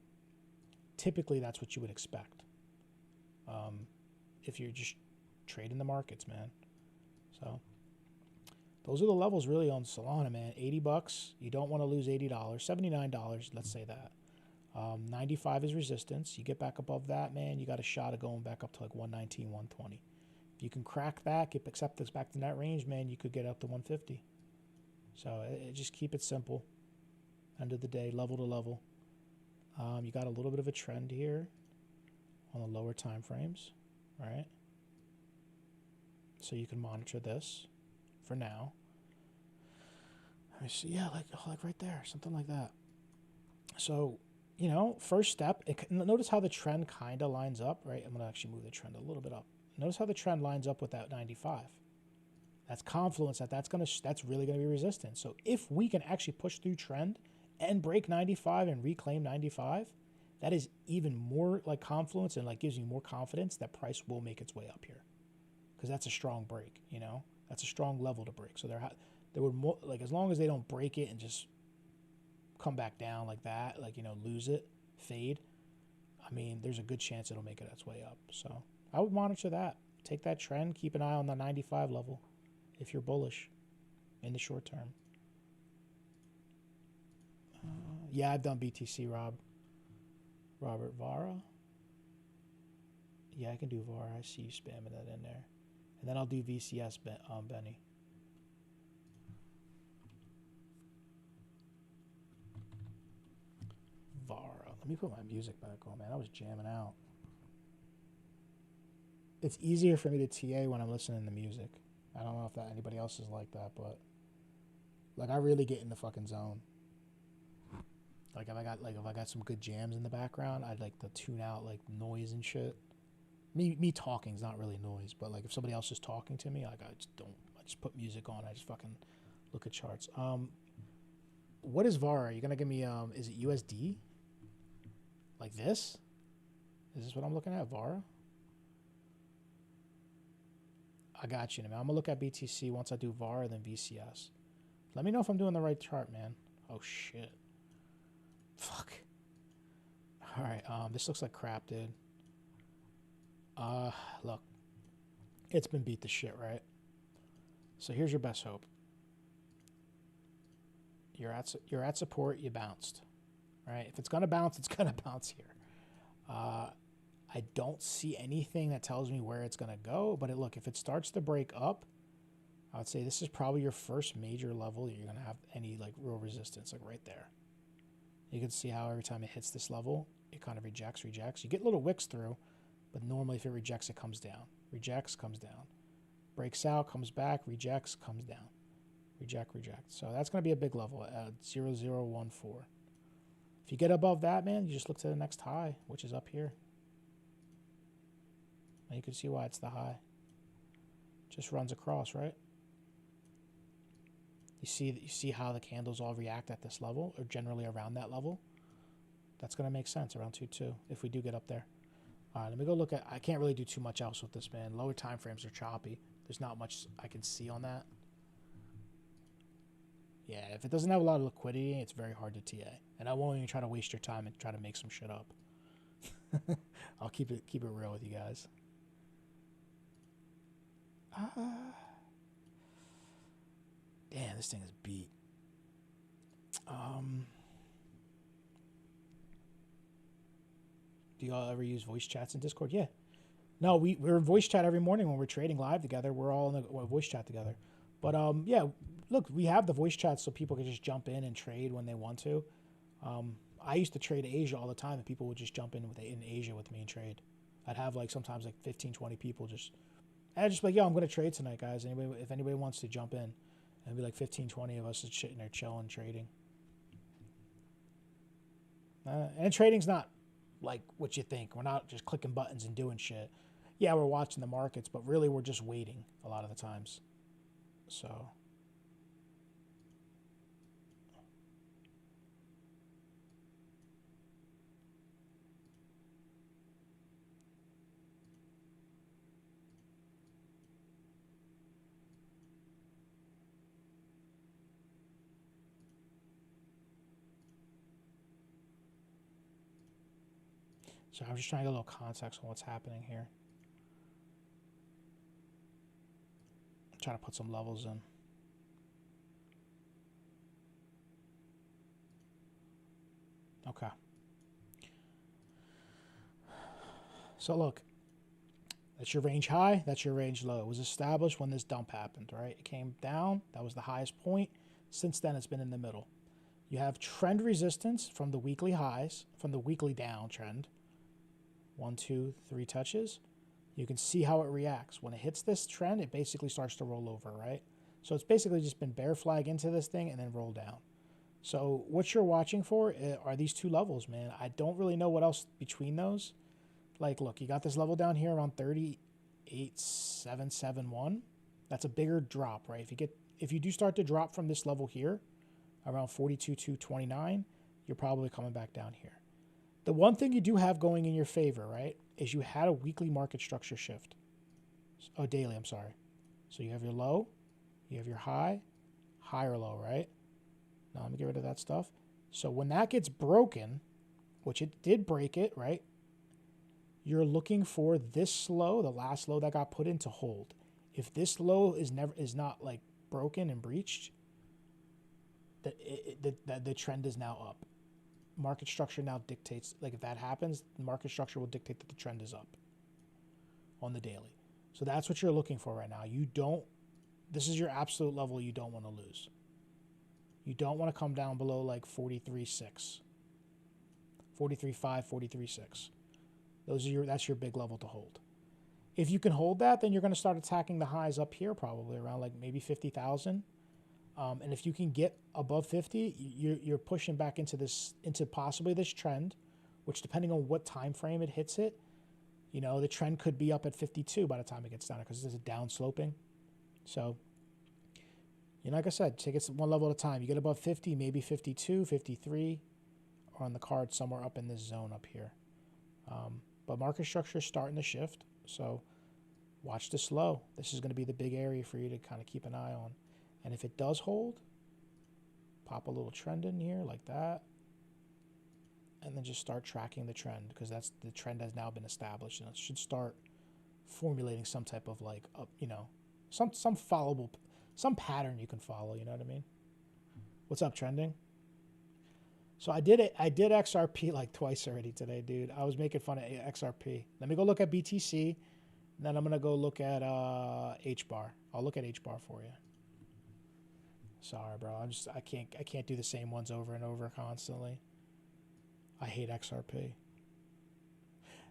typically that's what you would expect. If you're just trade in the markets, man. So those are the levels really on Solana, man. $80. You don't want to lose $80. $79, let's say that. 95 is resistance. You get back above that, man, you got a shot of going back up to like 119, 120. If you can crack that, get acceptance back in that range, man, you could get up to 150. So just keep it simple. End of the day, level to level. You got a little bit of a trend here on the lower time frames, right? So you can monitor this for now. Let me see. Yeah, like right there, something like that. So, you know, first step, notice how the trend kind of lines up, right? I'm going to actually move the trend a little bit up. Notice how the trend lines up with that 95. That's confluence. That's really going to be resistance. So if we can actually push through trend and break 95 and reclaim 95, that is even more like confluence and like gives you more confidence that price will make its way up here, because that's a strong break. You know, that's a strong level to break. So there would more, like, as long as they don't break it and just come back down like that, like, you know, lose it, fade, I mean, there's a good chance it'll make it its way up. So I would monitor that. Take that trend. Keep an eye on the 95 level if you're bullish in the short term. Yeah, I've done BTC, Robert Vara. Yeah, I can do Vara. I see you spamming that in there. And then I'll do VCS, Benny. Vara. Let me put my music back on, man. I was jamming out. It's easier for me to TA when I'm listening to music. I don't know if anybody else is like that, but like I really get in the fucking zone. Like if I got some good jams in the background, I'd like to tune out like noise and shit. Me talking is not really noise, but like if somebody else is talking to me, like I just put music on. I just fucking look at charts. What is VAR? Are you gonna give me is it USD? Like this? Is this what I'm looking at? VAR? I got you, man. I'm gonna look at BTC once I do VAR, then VCS. Let me know if I'm doing the right chart, man. Oh shit. Fuck. All right. This looks like crap, dude. Look, it's been beat to shit, right? So here's your best hope. You're at support. You bounced, right? If it's gonna bounce, it's gonna bounce here. I don't see anything that tells me where it's gonna go, but look, if it starts to break up, I would say this is probably your first major level that you're gonna have any like real resistance, like right there. You can see how every time it hits this level, it kind of rejects. You get little wicks through, but normally if it rejects, it comes down. Rejects, comes down. Breaks out, comes back, rejects, comes down. Reject. So that's going to be a big level at 0014. If you get above that, man, you just look to the next high, which is up here. And you can see why it's the high. Just runs across, right? You see how the candles all react at this level, or generally around that level. That's going to make sense around 2.2 if we do get up there. All right, let me go look at. I can't really do too much else with this, man. Lower time frames are choppy. There's not much I can see on that. Yeah, if it doesn't have a lot of liquidity, it's very hard to TA. And I won't even try to waste your time and try to make some shit up. I'll keep it real with you guys. Damn, this thing is beat. Do y'all ever use voice chats in Discord? Yeah. No, we're voice chat every morning when we're trading live together. We're all in the voice chat together. But yeah, look, we have the voice chat so people can just jump in and trade when they want to. I used to trade Asia all the time, and people would just jump in Asia with me and trade. I'd have like sometimes like 15, 20 people just. And I'd just be like, yo, I'm going to trade tonight, guys. If anybody wants to jump in, and it'd be like 15, 20 of us just sitting there chilling, trading. And trading's not like what you think. We're not just clicking buttons and doing shit. Yeah, we're watching the markets, but really we're just waiting a lot of the times. So. So I'm just trying to get a little context on what's happening here. Try to put some levels in. Okay. So look, that's your range high, that's your range low. It was established when this dump happened, right? It came down, that was the highest point. Since then, it's been in the middle. You have trend resistance from the weekly highs, from the weekly downtrend. 1, 2, 3 touches. You can see how it reacts. When it hits this trend, it basically starts to roll over, right? So it's basically just been bear flag into this thing and then roll down. So what you're watching for are these two levels, man. I don't really know what else between those. Like, look, you got this level down here around 38,771. That's a bigger drop, right? If you do start to drop from this level here, around 42,229, you're probably coming back down here. The one thing you do have going in your favor, right, is you had a weekly market structure shift. Oh, daily, I'm sorry. So you have your low, you have your high, high or low, right? Now let me get rid of that stuff. So when that gets broken, which it did break it, right? You're looking for this low, the last low that got put in, to hold. If this low is not like broken and breached, the trend is now up. Market structure now dictates, like if that happens, the market structure will dictate that the trend is up on the daily. So that's what you're looking for right now. This is your absolute level you don't want to lose. You don't want to come down below like 43.6, 43.5, 43.6. That's your big level to hold. If you can hold that, then you're going to start attacking the highs up here, probably around like maybe 50,000. And if you can get above 50, you're pushing back into possibly this trend, which depending on what time frame it hits it, the trend could be up at 52 by the time it gets down because this is down sloping. So, like I said, take it one level at a time. You get above 50, maybe 52, 53, or on the card somewhere up in this zone up here. But market structure is starting to shift, so watch this low. This is going to be the big area for you to kind of keep an eye on. And if it does hold, pop a little trend in here like that, and then just start tracking the trend because the trend has now been established, and it should start formulating some type of like some followable, some pattern you can follow. You know what I mean? What's up, trending? So I did XRP like twice already today, dude. I was making fun of XRP. Let me go look at BTC, and then I'm gonna go look at Hbar. I'll look at Hbar for you. Sorry, bro. I can't do the same ones over and over constantly. I hate XRP.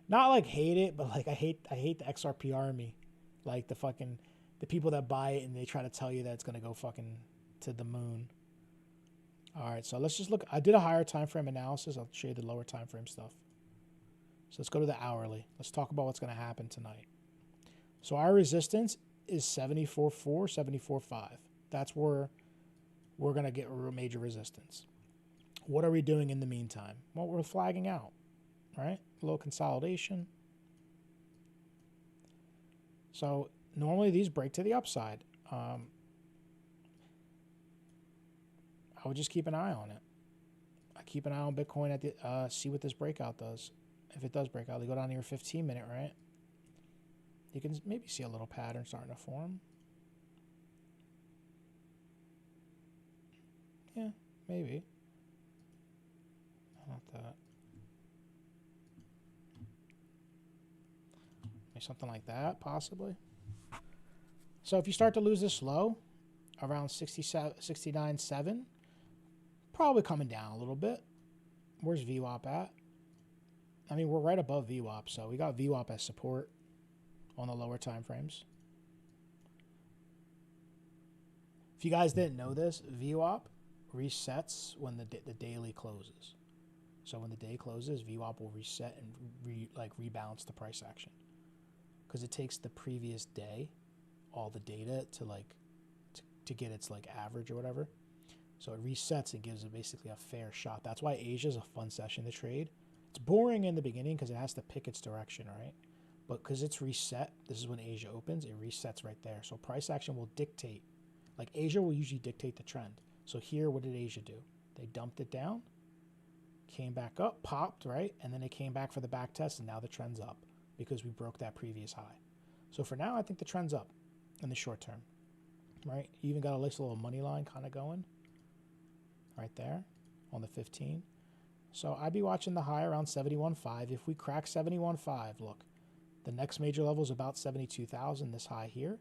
Not like hate it, but like I hate the XRP army. Like the people that buy it and they try to tell you that it's gonna go fucking to the moon. All right, so let's just look. I did a higher time frame analysis. I'll show you the lower time frame stuff. So let's go to the hourly. Let's talk about what's gonna happen tonight. So our resistance is 74.4, 74.5. That's where we're going to get major resistance. What are we doing in the meantime? Well, we're flagging out, right? A little consolidation. So normally these break to the upside. I would just keep an eye on it. I keep an eye on Bitcoin at the see what this breakout does. If it does break out, they go down to your 15-minute, right? You can maybe see a little pattern starting to form. Yeah, maybe. Not that. Maybe something like that, possibly. So if you start to lose this low, around 69.7, probably coming down a little bit. Where's VWAP at? I mean, we're right above VWAP, so we got VWAP as support on the lower time frames. If you guys didn't know this, VWAP resets when the daily closes. So when the day closes, VWAP will reset and rebalance the price action, because it takes the previous day, all the data to get its like average or whatever. So it resets and gives it basically a fair shot. That's why Asia is a fun session to trade. It's boring in the beginning because it has to pick its direction, right? But because it's reset, this is when Asia opens, it resets right there. So price action will dictate, like Asia will usually dictate the trend. So here, what did Asia do? They dumped it down, came back up, popped, right? And then they came back for the back test, and now the trend's up because we broke that previous high. So for now, I think the trend's up in the short term. right? You even got a nice little money line kind of going right there on the 15. So I'd be watching the high around 71.5. If we crack 71.5, look, the next major level is about 72,000, this high here.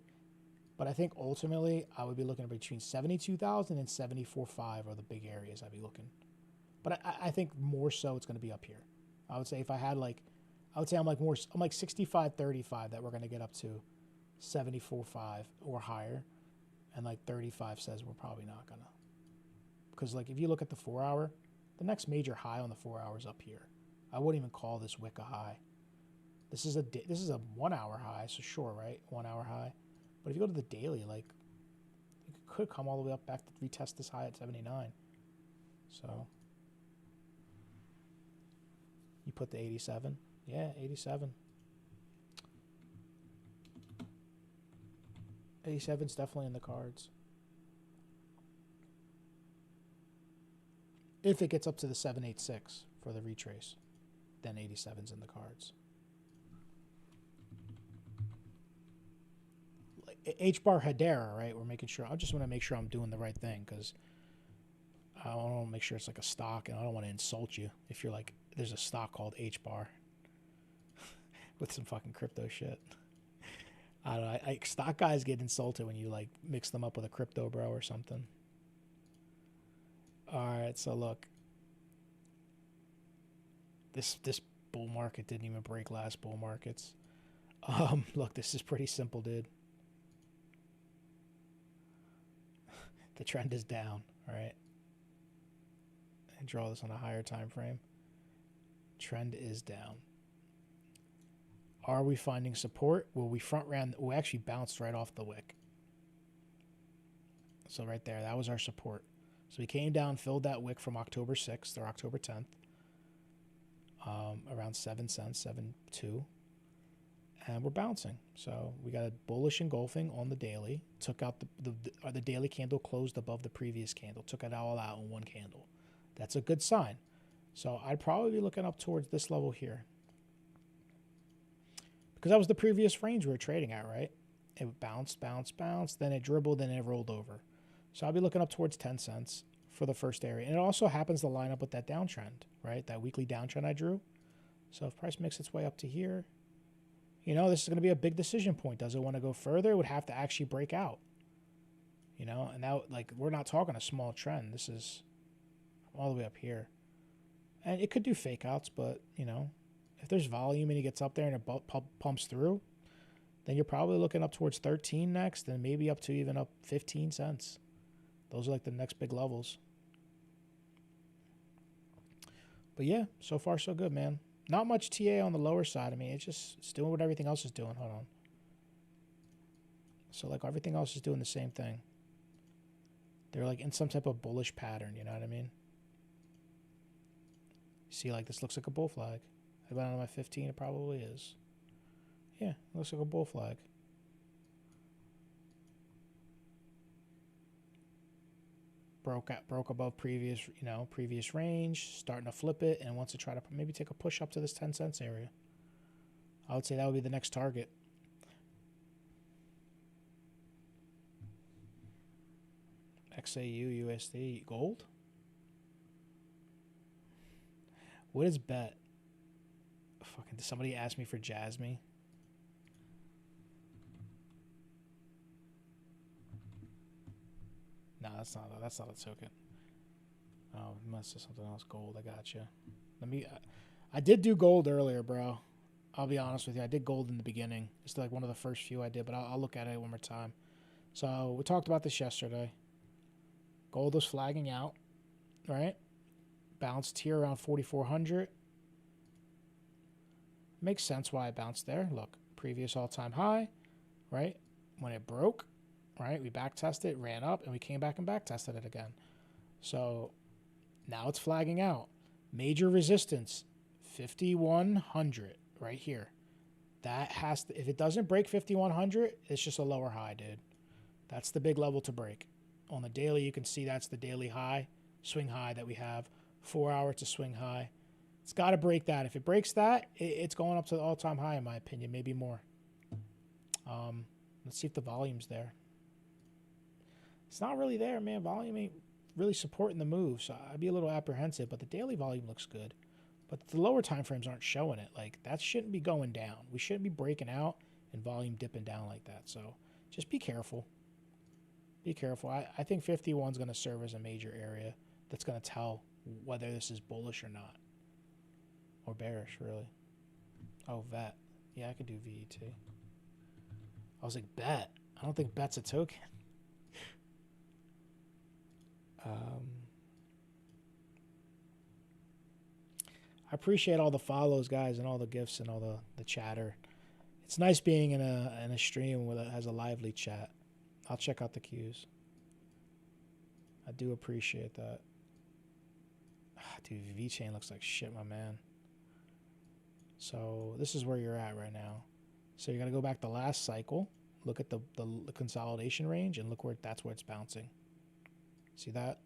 But I think ultimately I would be looking at between 72,000 and 74.5 are the big areas I'd be looking. But I think more so it's going to be up here. I would say if I had like, I would say I'm like 65.35 that we're going to get up to 74.5 or higher. And like 35 says we're probably not going to. Because like if you look at the 4 hour, the next major high on the 4 hours up here. I wouldn't even call this wick a high. This is a 1 hour high, so sure, right? 1 hour high. But if you go to the daily, like you could come all the way up back to retest this high at 79. So you put the 87. Yeah, 87. 87's definitely in the cards. If it gets up to the 786 for the retrace, then 87's in the cards. Hbar Hbar, right? We're making sure. I just want to make sure I'm doing the right thing because I want to make sure it's like a stock, and I don't want to insult you if you're like, there's a stock called Hbar with some fucking crypto shit. I don't know. Stock guys get insulted when you like mix them up with a crypto bro or something. All right, so look, this bull market didn't even break last bull markets. Look, this is pretty simple, dude. The trend is down, all right? And draw this on a higher time frame. Trend is down. Are we finding support? Well, we front ran. We actually bounced right off the wick. So right there, that was our support. So we came down, filled that wick from October 6th or October 10th, around 7 cents, 7.2, and we're bouncing. So we got a bullish engulfing on the daily. Took out the daily candle closed above the previous candle. Took it all out in one candle. That's a good sign. So I'd probably be looking up towards this level here, because that was the previous range we were trading at, right? It bounced, bounced, bounced, then it dribbled, then it rolled over. So I'll be looking up towards 10 cents for the first area. And it also happens to line up with that downtrend, right? That weekly downtrend I drew. So if price makes its way up to here, you know, this is going to be a big decision point. Does it want to go further? It would have to actually break out. You know, and now, like, we're not talking a small trend. This is all the way up here. And it could do fake outs, but, you know, if there's volume and it gets up there and it pumps through, then you're probably looking up towards 13 next, and maybe up to even up 15 cents. Those are like the next big levels. But yeah, so far so good, man. Not much TA on the lower side. I mean, it's doing what everything else is doing. Hold on. So like everything else is doing the same thing. They're like in some type of bullish pattern, you know what I mean? See, like this looks like a bull flag. I went on my 15, it probably is. Yeah, it looks like a bull flag. Broke above previous range, starting to flip it, and wants to try to maybe take a push up to this 10 cents area. I would say that would be the next target. XAU, USD, gold. What is bet? Fucking, did somebody ask me for Jasm? No, that's not a token. Oh, it must have something else. Gold, I got you. I did do gold earlier, bro. I'll be honest with you. I did gold in the beginning. It's like one of the first few I did, but I'll look at it one more time. So we talked about this yesterday. Gold was flagging out, right? Bounced here around 4,400. Makes sense why it bounced there. Look, previous all-time high, right? When it broke, right? We back tested, ran up, and we came back and back tested it again. So now it's flagging out. Major resistance, 5,100 right here. That has to, if it doesn't break 5,100, it's just a lower high, dude. That's the big level to break. On the daily, you can see that's the daily high, swing high that we have. 4 hour to swing high. It's got to break that. If it breaks that, it's going up to the all-time high, in my opinion, maybe more. Let's see if the volume's there. It's not really there, man. Volume ain't really supporting the move, so I'd be a little apprehensive, but the daily volume looks good. But the lower time frames aren't showing it. Like, that shouldn't be going down. We shouldn't be breaking out and volume dipping down like that. So just be careful. Be careful. I think 51 is going to serve as a major area that's going to tell whether this is bullish or not. Or bearish, really. Oh, VET. Yeah, I could do VET. I was like, bet. I don't think bet's a token. I appreciate all the follows, guys, and all the gifts and all the chatter. It's nice being in a stream that has a lively chat. I'll check out the cues. I do appreciate that. Dude, Vchain looks like shit, my man. So this is where you're at right now. So you're going to go back to last cycle, look at the consolidation range, and look where that's where it's bouncing. See that?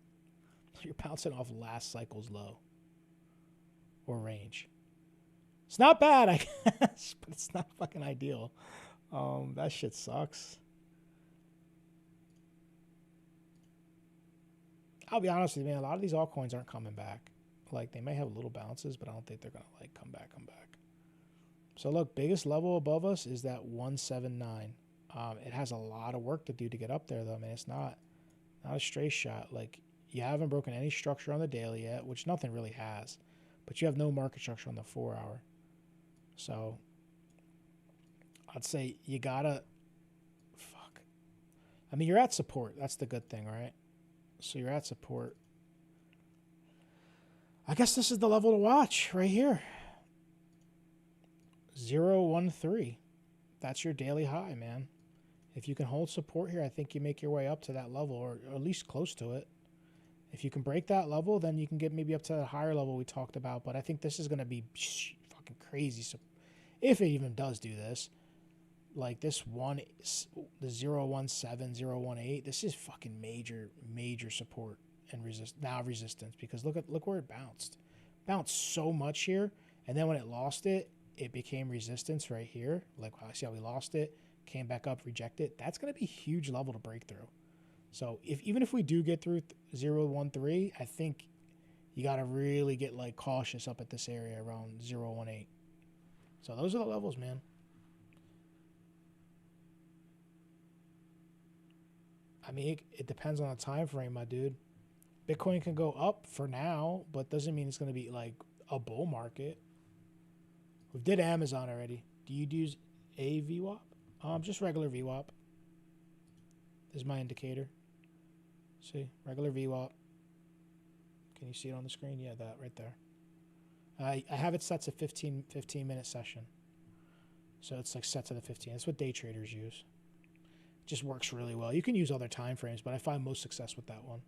You're bouncing off last cycle's low or range. It's not bad, I guess, but it's not fucking ideal. That shit sucks. I'll be honest with you, man. A lot of these altcoins aren't coming back. Like, they may have little bounces, but I don't think they're going to, like, come back. So, look, biggest level above us is that 179. It has a lot of work to do to get up there, though, man. It's not a straight shot. Like, you haven't broken any structure on the daily yet, which nothing really has. But you have no market structure on the 4-hour. So, I'd say you got to... Fuck. I mean, you're at support. That's the good thing, right? So you're at support. I guess this is the level to watch right here. 013. That's your daily high, man. If you can hold support here, I think you make your way up to that level, or at least close to it. If you can break that level, then you can get maybe up to the higher level we talked about. But I think this is going to be fucking crazy. So if it even does do this, like this one, the 017, 018, this is fucking major support and resistance, because look where it bounced. Bounced so much here, and then when it lost it, it became resistance right here. Like, I see how we lost it, came back up, rejected. That's going to be a huge level to break through. So even if we do get through 013, I think you got to really get like cautious up at this area around 018. So those are the levels, man. I mean, it depends on the time frame, my dude. Bitcoin can go up for now, but doesn't mean it's going to be like a bull market. We did Amazon already. Do you use a VWAP? Just regular VWAP. This is my indicator. See, regular VWAP. Can you see it on the screen? Yeah, that right there. I have it set to 15-minute session. So it's like set to the 15. That's what day traders use. Just works really well. You can use other time frames, but I find most success with that one.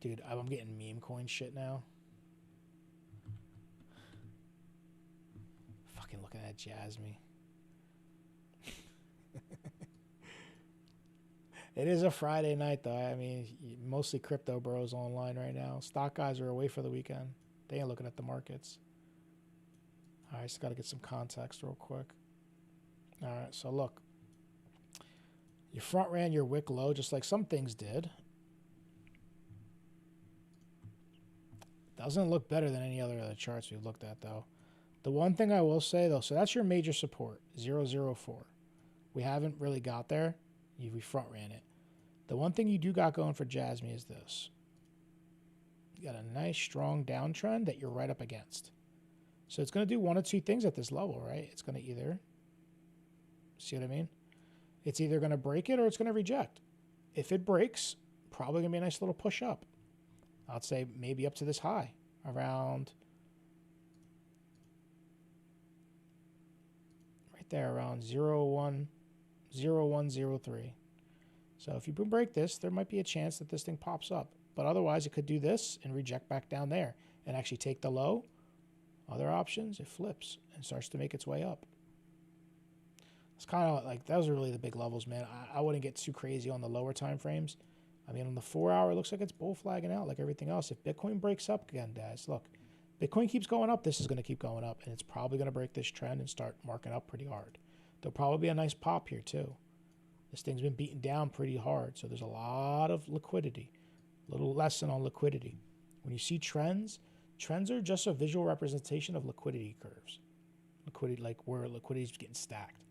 Dude, I'm getting meme coin shit now. Fucking looking at Jasm. It is a Friday night, though. I mean, mostly crypto bros online right now. Stock guys are away for the weekend. They ain't looking at the markets. All right, just got to get some context real quick. All right, so look. You front ran your wick low just like some things did. Doesn't look better than any other charts we've looked at, though. The one thing I will say, though, so that's your major support, 004. We haven't really got there. We front ran it. The one thing you do got going for Jasm is this. You got a nice, strong downtrend that you're right up against. So it's going to do one of two things at this level, right? It's going to either, see what I mean? It's either going to break it or it's going to reject. If it breaks, probably going to be a nice little push up. I'd say maybe up to this high, around right there, around 0103. So if you break this, there might be a chance that this thing pops up. But otherwise, it could do this and reject back down there and actually take the low. Other options, it flips and starts to make its way up. It's kind of like, those are really the big levels, man. I wouldn't get too crazy on the lower time frames. I mean, on the 4-hour, it looks like it's bull flagging out like everything else. If Bitcoin breaks up again, guys, look, Bitcoin keeps going up, this is going to keep going up, and it's probably going to break this trend and start marking up pretty hard. There'll probably be a nice pop here, too. This thing's been beaten down pretty hard, so there's a lot of liquidity. Little lesson on liquidity. When you see trends, trends are just a visual representation of liquidity curves. Liquidity, like where liquidity is getting stacked.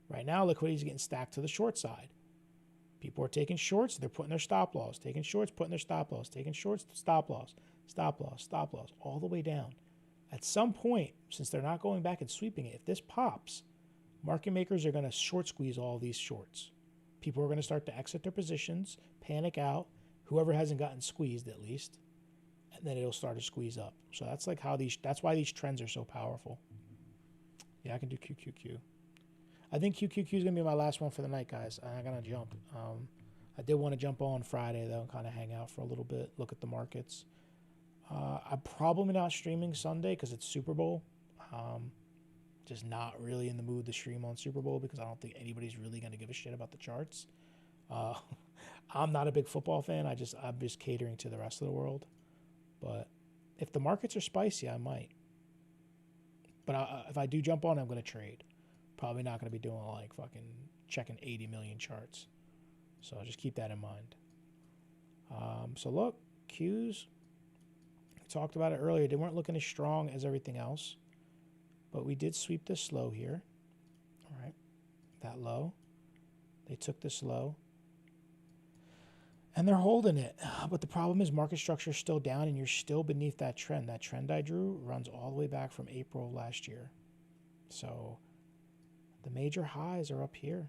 Right now, liquidity is getting stacked to the short side. People are taking shorts, they're putting their stop loss. Taking shorts, putting their stop loss. Taking shorts, stop loss, stop loss, stop loss, all the way down. At some point, since they're not going back and sweeping it, if this pops, market makers are going to short squeeze all these shorts. People are going to start to exit their positions, panic out, whoever hasn't gotten squeezed at least, and then it'll start to squeeze up. So that's like how that's why these trends are so powerful. Yeah, I can do QQQ. I think QQQ is going to be my last one for the night, guys. I'm going to jump. I did want to jump on Friday, though, and kind of hang out for a little bit, look at the markets. I'm probably not streaming Sunday because it's Super Bowl. Just not really in the mood to stream on Super Bowl because I don't think anybody's really going to give a shit about the charts. I'm not a big football fan. I'm just catering to the rest of the world. But if the markets are spicy, I might. But if I do jump on, I'm going to trade. Probably not going to be doing like fucking checking 80 million charts. So just keep that in mind. So look, Qs. We talked about it earlier. They weren't looking as strong as everything else. But we did sweep this low here. All right. That low. They took this low. And they're holding it. But the problem is market structure is still down and you're still beneath that trend. That trend I drew runs all the way back from April of last year. So the major highs are up here.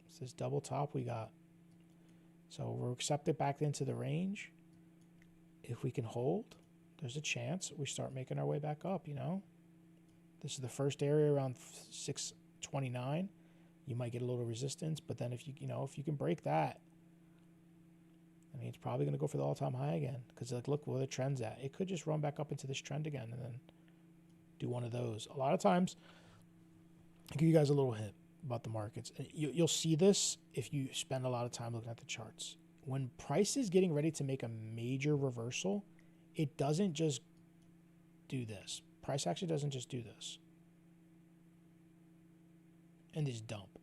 It's this double top we got. So we're accepted back into the range. If we can hold, there's a chance we start making our way back up, you know. This is the first area around 629. You might get a little resistance, but then if you can break that, I mean, it's probably going to go for the all-time high again because, like, look where the trend's at. It could just run back up into this trend again and then do one of those. A lot of times, I'll give you guys a little hint about the markets. You'll see this if you spend a lot of time looking at the charts. When price is getting ready to make a major reversal, it doesn't just do this. Price actually doesn't just do this and just dump.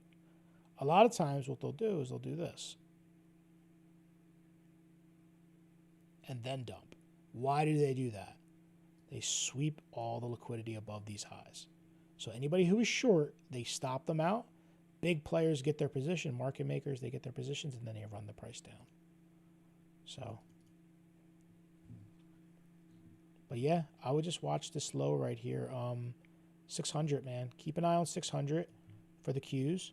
A lot of times what they'll do is they'll do this and then dump. Why do they do that? They sweep all the liquidity above these highs. So anybody who is short, they stop them out. Big players get their position. Market makers, they get their positions, and then they run the price down. So, but yeah, I would just watch this low right here. 600, man. Keep an eye on 600 for the Qs.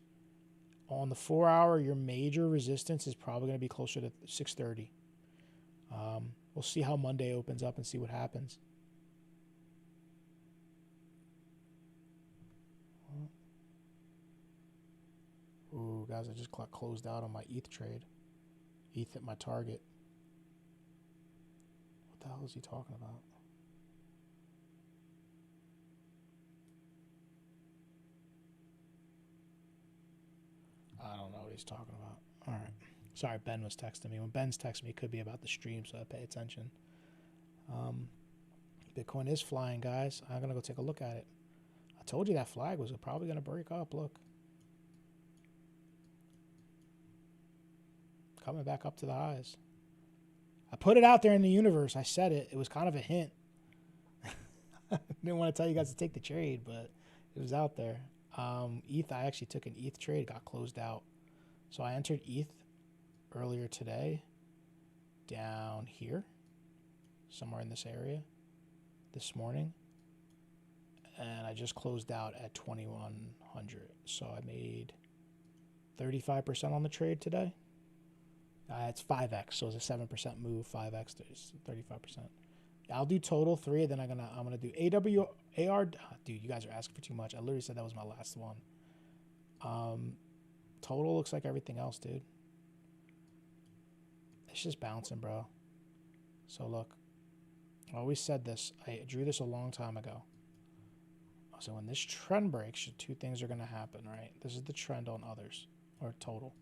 On the 4 hour, your major resistance is probably going to be closer to 630. We'll see how Monday opens up and see what happens. Ooh, guys, I just closed out on my ETH trade. ETH at my target. What the hell is he talking about? I don't know what he's talking about. All right. Sorry, Ben was texting me. When Ben's texting me, it could be about the stream, so I pay attention. Bitcoin is flying, guys. I'm going to go take a look at it. I told you that flag was probably going to break up. Look. Coming back up to the highs. I put it out there in the universe. I said it. It was kind of a hint. Didn't want to tell you guys to take the trade, but it was out there. ETH, I actually took an ETH trade, got closed out. So I entered ETH earlier today down here, somewhere in this area, this morning. And I just closed out at 2,100. So I made 35% on the trade today. It's 5x, so it's a 7% move. 5x is 35%. I'll do total 3, then I'm gonna do AR. Dude, you guys are asking for too much. I literally said that was my last one. Total looks like everything else, dude. It's just bouncing, bro. So look, I always said this. I drew this a long time ago. So when this trend breaks, 2 things are gonna happen, right? This is the trend on others or total.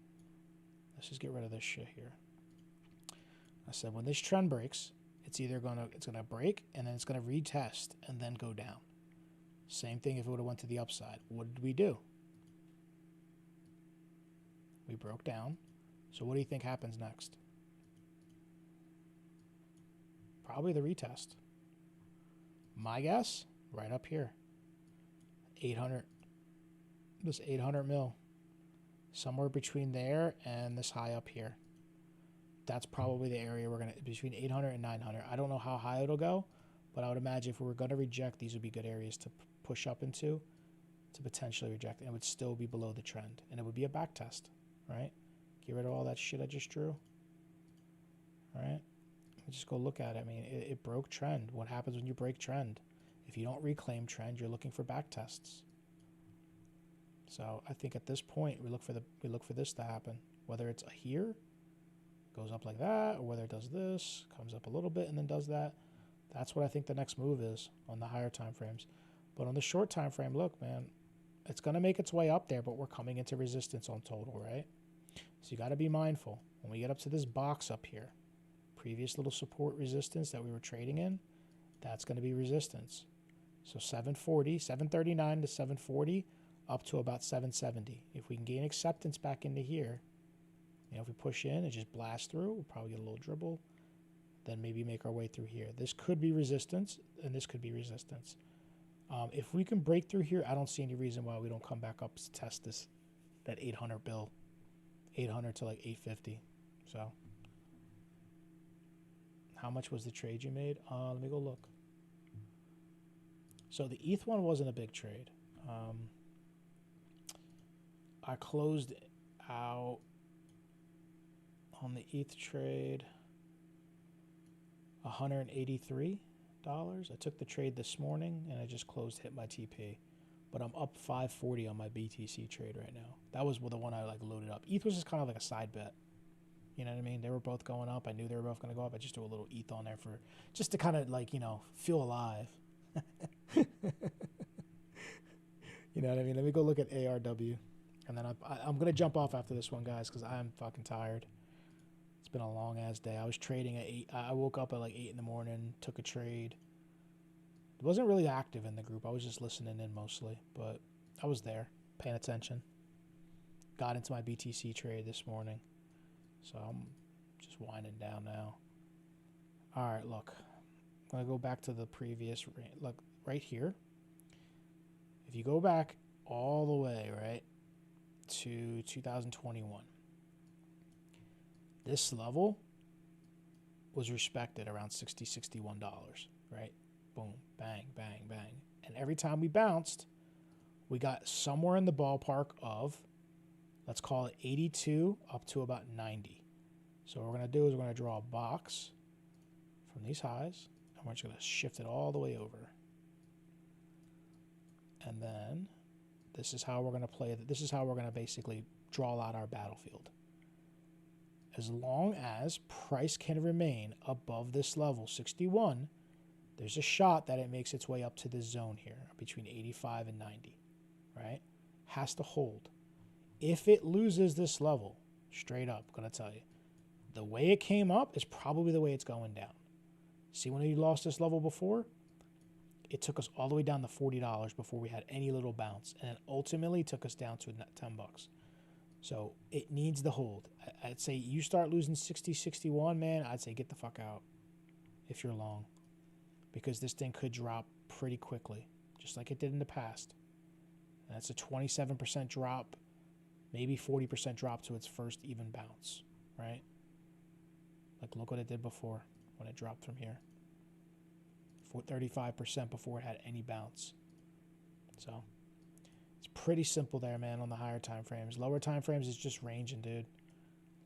Let's just get rid of this shit here. I said when this trend breaks, it's gonna break and then it's gonna retest and then go down. Same thing if it would have went to the upside. What did we do? We broke down. So what do you think happens next? Probably the retest. My guess, right up here. 800. This 800 mil. Somewhere between there and this high up here. That's probably the area we're going to, between 800 and 900. I don't know how high it'll go, but I would imagine if we were going to reject, these would be good areas to push up into, to potentially reject. And it would still be below the trend. And it would be a back test, right? Get rid of all that shit I just drew. All right? Just go look at it. I mean, it broke trend. What happens when you break trend? If you don't reclaim trend, you're looking for back tests. So I think at this point we look for this to happen. Whether it's a here, goes up like that, or whether it does this, comes up a little bit and then does that. That's what I think the next move is on the higher time frames. But on the short time frame, look, man, it's gonna make its way up there, but we're coming into resistance on total, right? So you got to be mindful when we get up to this box up here. Previous little support resistance that we were trading in, that's going to be resistance. So 740, 739 to 740, up to about 770. If we can gain acceptance back into here, you know, if we push in and just blast through, we'll probably get a little dribble, then maybe make our way through here. This could be resistance, and this could be resistance. If we can break through here, I don't see any reason why we don't come back up to test this, that 800 bill, 800 to like 850. So how much was the trade you made? Let me go look. So the ETH one wasn't a big trade. I closed out on the ETH trade $183. I took the trade this morning and I just closed, hit my TP. But I'm up 540 on my BTC trade right now. That was the one I like loaded up. ETH was just kind of like a side bet. You know what I mean? They were both going up. I knew they were both going to go up. I just threw a little ETH on there for just to kind of like, you know, feel alive. You know what I mean? Let me go look at ARW. And then I'm going to jump off after this one, guys, because I'm fucking tired. It's been a long-ass day. I was trading at 8. I woke up at like 8 in the morning, took a trade. It wasn't really active in the group. I was just listening in mostly. But I was there, paying attention. Got into my BTC trade this morning. So I'm just winding down now. All right, look. I'm going to go back to the previous, look, right here. If you go back all the way, right, to 2021, this level was respected around $60, $61, right? Boom, bang, bang, bang. And every time we bounced, we got somewhere in the ballpark of, let's call it 82 up to about 90. So what we're going to do is we're going to draw a box from these highs, and we're just going to shift it all the way over. And then this is how we're going to play it. This is how we're going to basically draw out our battlefield. As long as price can remain above this level, 61, there's a shot that it makes its way up to this zone here between 85 and 90, right? Has to hold. If it loses this level, straight up, I'm going to tell you, the way it came up is probably the way it's going down. See, when we lost this level before, it took us all the way down to $40 before we had any little bounce, and it ultimately took us down to $10. So it needs the hold. I'd say you start losing 60, 61, man, I'd say get the fuck out if you're long, because this thing could drop pretty quickly, just like it did in the past. And that's a 27% drop, maybe 40% drop to its first even bounce, right? Like, look what it did before when it dropped from here. 35% before it had any bounce. So it's pretty simple there, man, on the higher time frames. Lower time frames is just ranging, dude.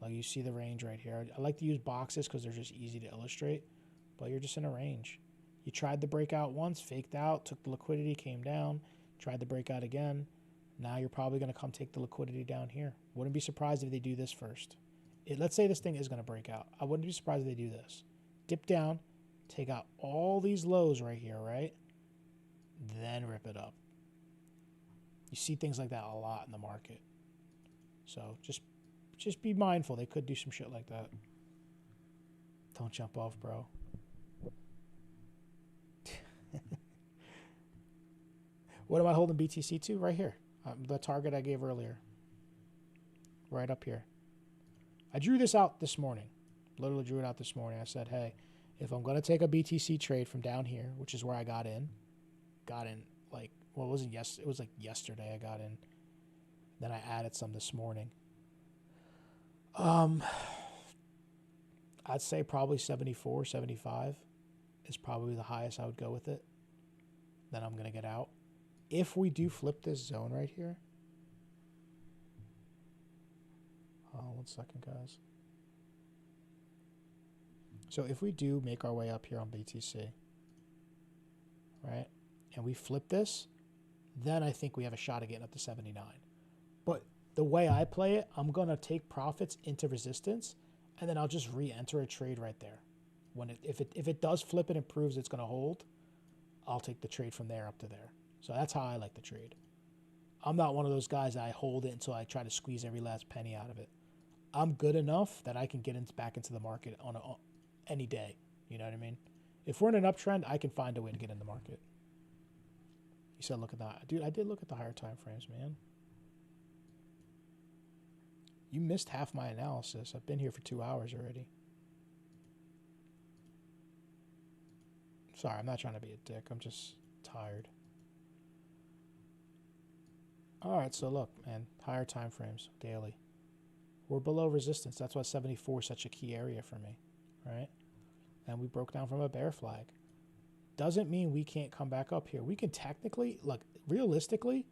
Like, you see the range right here. I like to use boxes because they're just easy to illustrate, but you're just in a range. You tried the breakout once, faked out, took the liquidity, came down, tried the breakout again. Now you're probably going to come take the liquidity down here. Wouldn't be surprised if they do this first. Let's say this thing is going to break out. I wouldn't be surprised if they do this. Dip down, take out all these lows right here, right? Then rip it up. You see things like that a lot in the market. So just be mindful. They could do some shit like that. Don't jump off, bro. What am I holding BTC to? Right here. The target I gave earlier. right up here. I drew this out this morning. Literally drew it out this morning. I said, hey, if I'm going to take a BTC trade from down here, which is where I got in like, well, it wasn't it was like yesterday I got in. Then I added some this morning. I'd say probably 74, 75 is probably the highest I would go with it. Then I'm going to get out. If we do flip this zone right here. One second, guys. So if we do make our way up here on BTC, right, and we flip this, then I think we have a shot at getting up to 79. But the way I play it, I'm going to take profits into resistance, and then I'll just re-enter a trade right there. If it does flip and it proves it's going to hold, I'll take the trade from there up to there. So that's how I like the trade. I'm not one of those guys that I hold it until I try to squeeze every last penny out of it. I'm good enough that I can get back into the market on any day. You know what I mean? If we're in an uptrend, I can find a way to get in the market. You said look at that. Dude, I did look at the higher time frames, man. You missed half my analysis. I've been here for 2 hours already. Sorry, I'm not trying to be a dick. I'm just tired. All right, so look, man, higher time frames, daily. We're below resistance. That's why 74 is such a key area for me, right? And we broke down from a bear flag. Doesn't mean we can't come back up here. We can technically, look, realistically,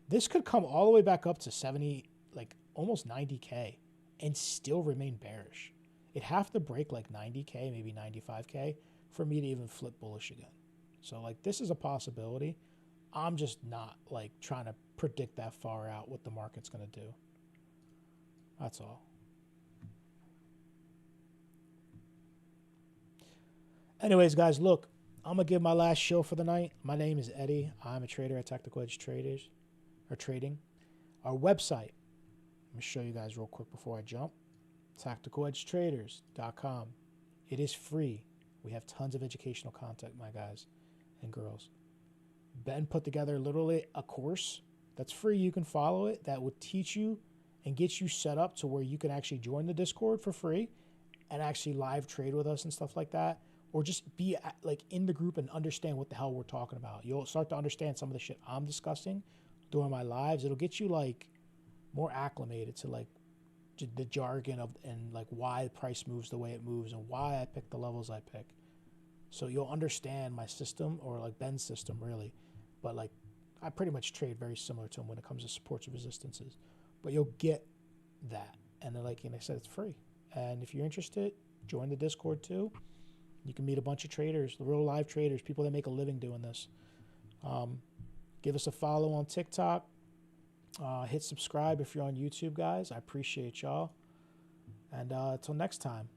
this could come all the way back up to 70, like almost 90K and still remain bearish. It'd have to break like 90K, maybe 95K for me to even flip bullish again. So like this is a possibility. I'm just not like trying to predict that far out what the market's going to do. That's all. Anyways, guys, look, I'm going to give my last show for the night. My name is Eddie. I'm a trader at Tactical Edge Trading. Our website, let me show you guys real quick before I jump. TacticalEdgeTraders.com. It is free. We have tons of educational content, my guys and girls. Ben put together literally a course that's free. You can follow it. That will teach you and get you set up to where you can actually join the Discord for free and actually live trade with us and stuff like that. Or just be like in the group and understand what the hell we're talking about. You'll start to understand some of the shit I'm discussing during my lives. It'll get you like more acclimated to like the jargon of and like why the price moves the way it moves and why I pick the levels I pick. So you'll understand my system, or like Ben's system really. But like I pretty much trade very similar to him when it comes to supports and resistances. But you'll get that. And then like I said, it's free. And if you're interested, join the Discord too. You can meet a bunch of traders, the real live traders, people that make a living doing this. Give us a follow on TikTok. Hit subscribe if you're on YouTube, guys. I appreciate y'all. And until next time.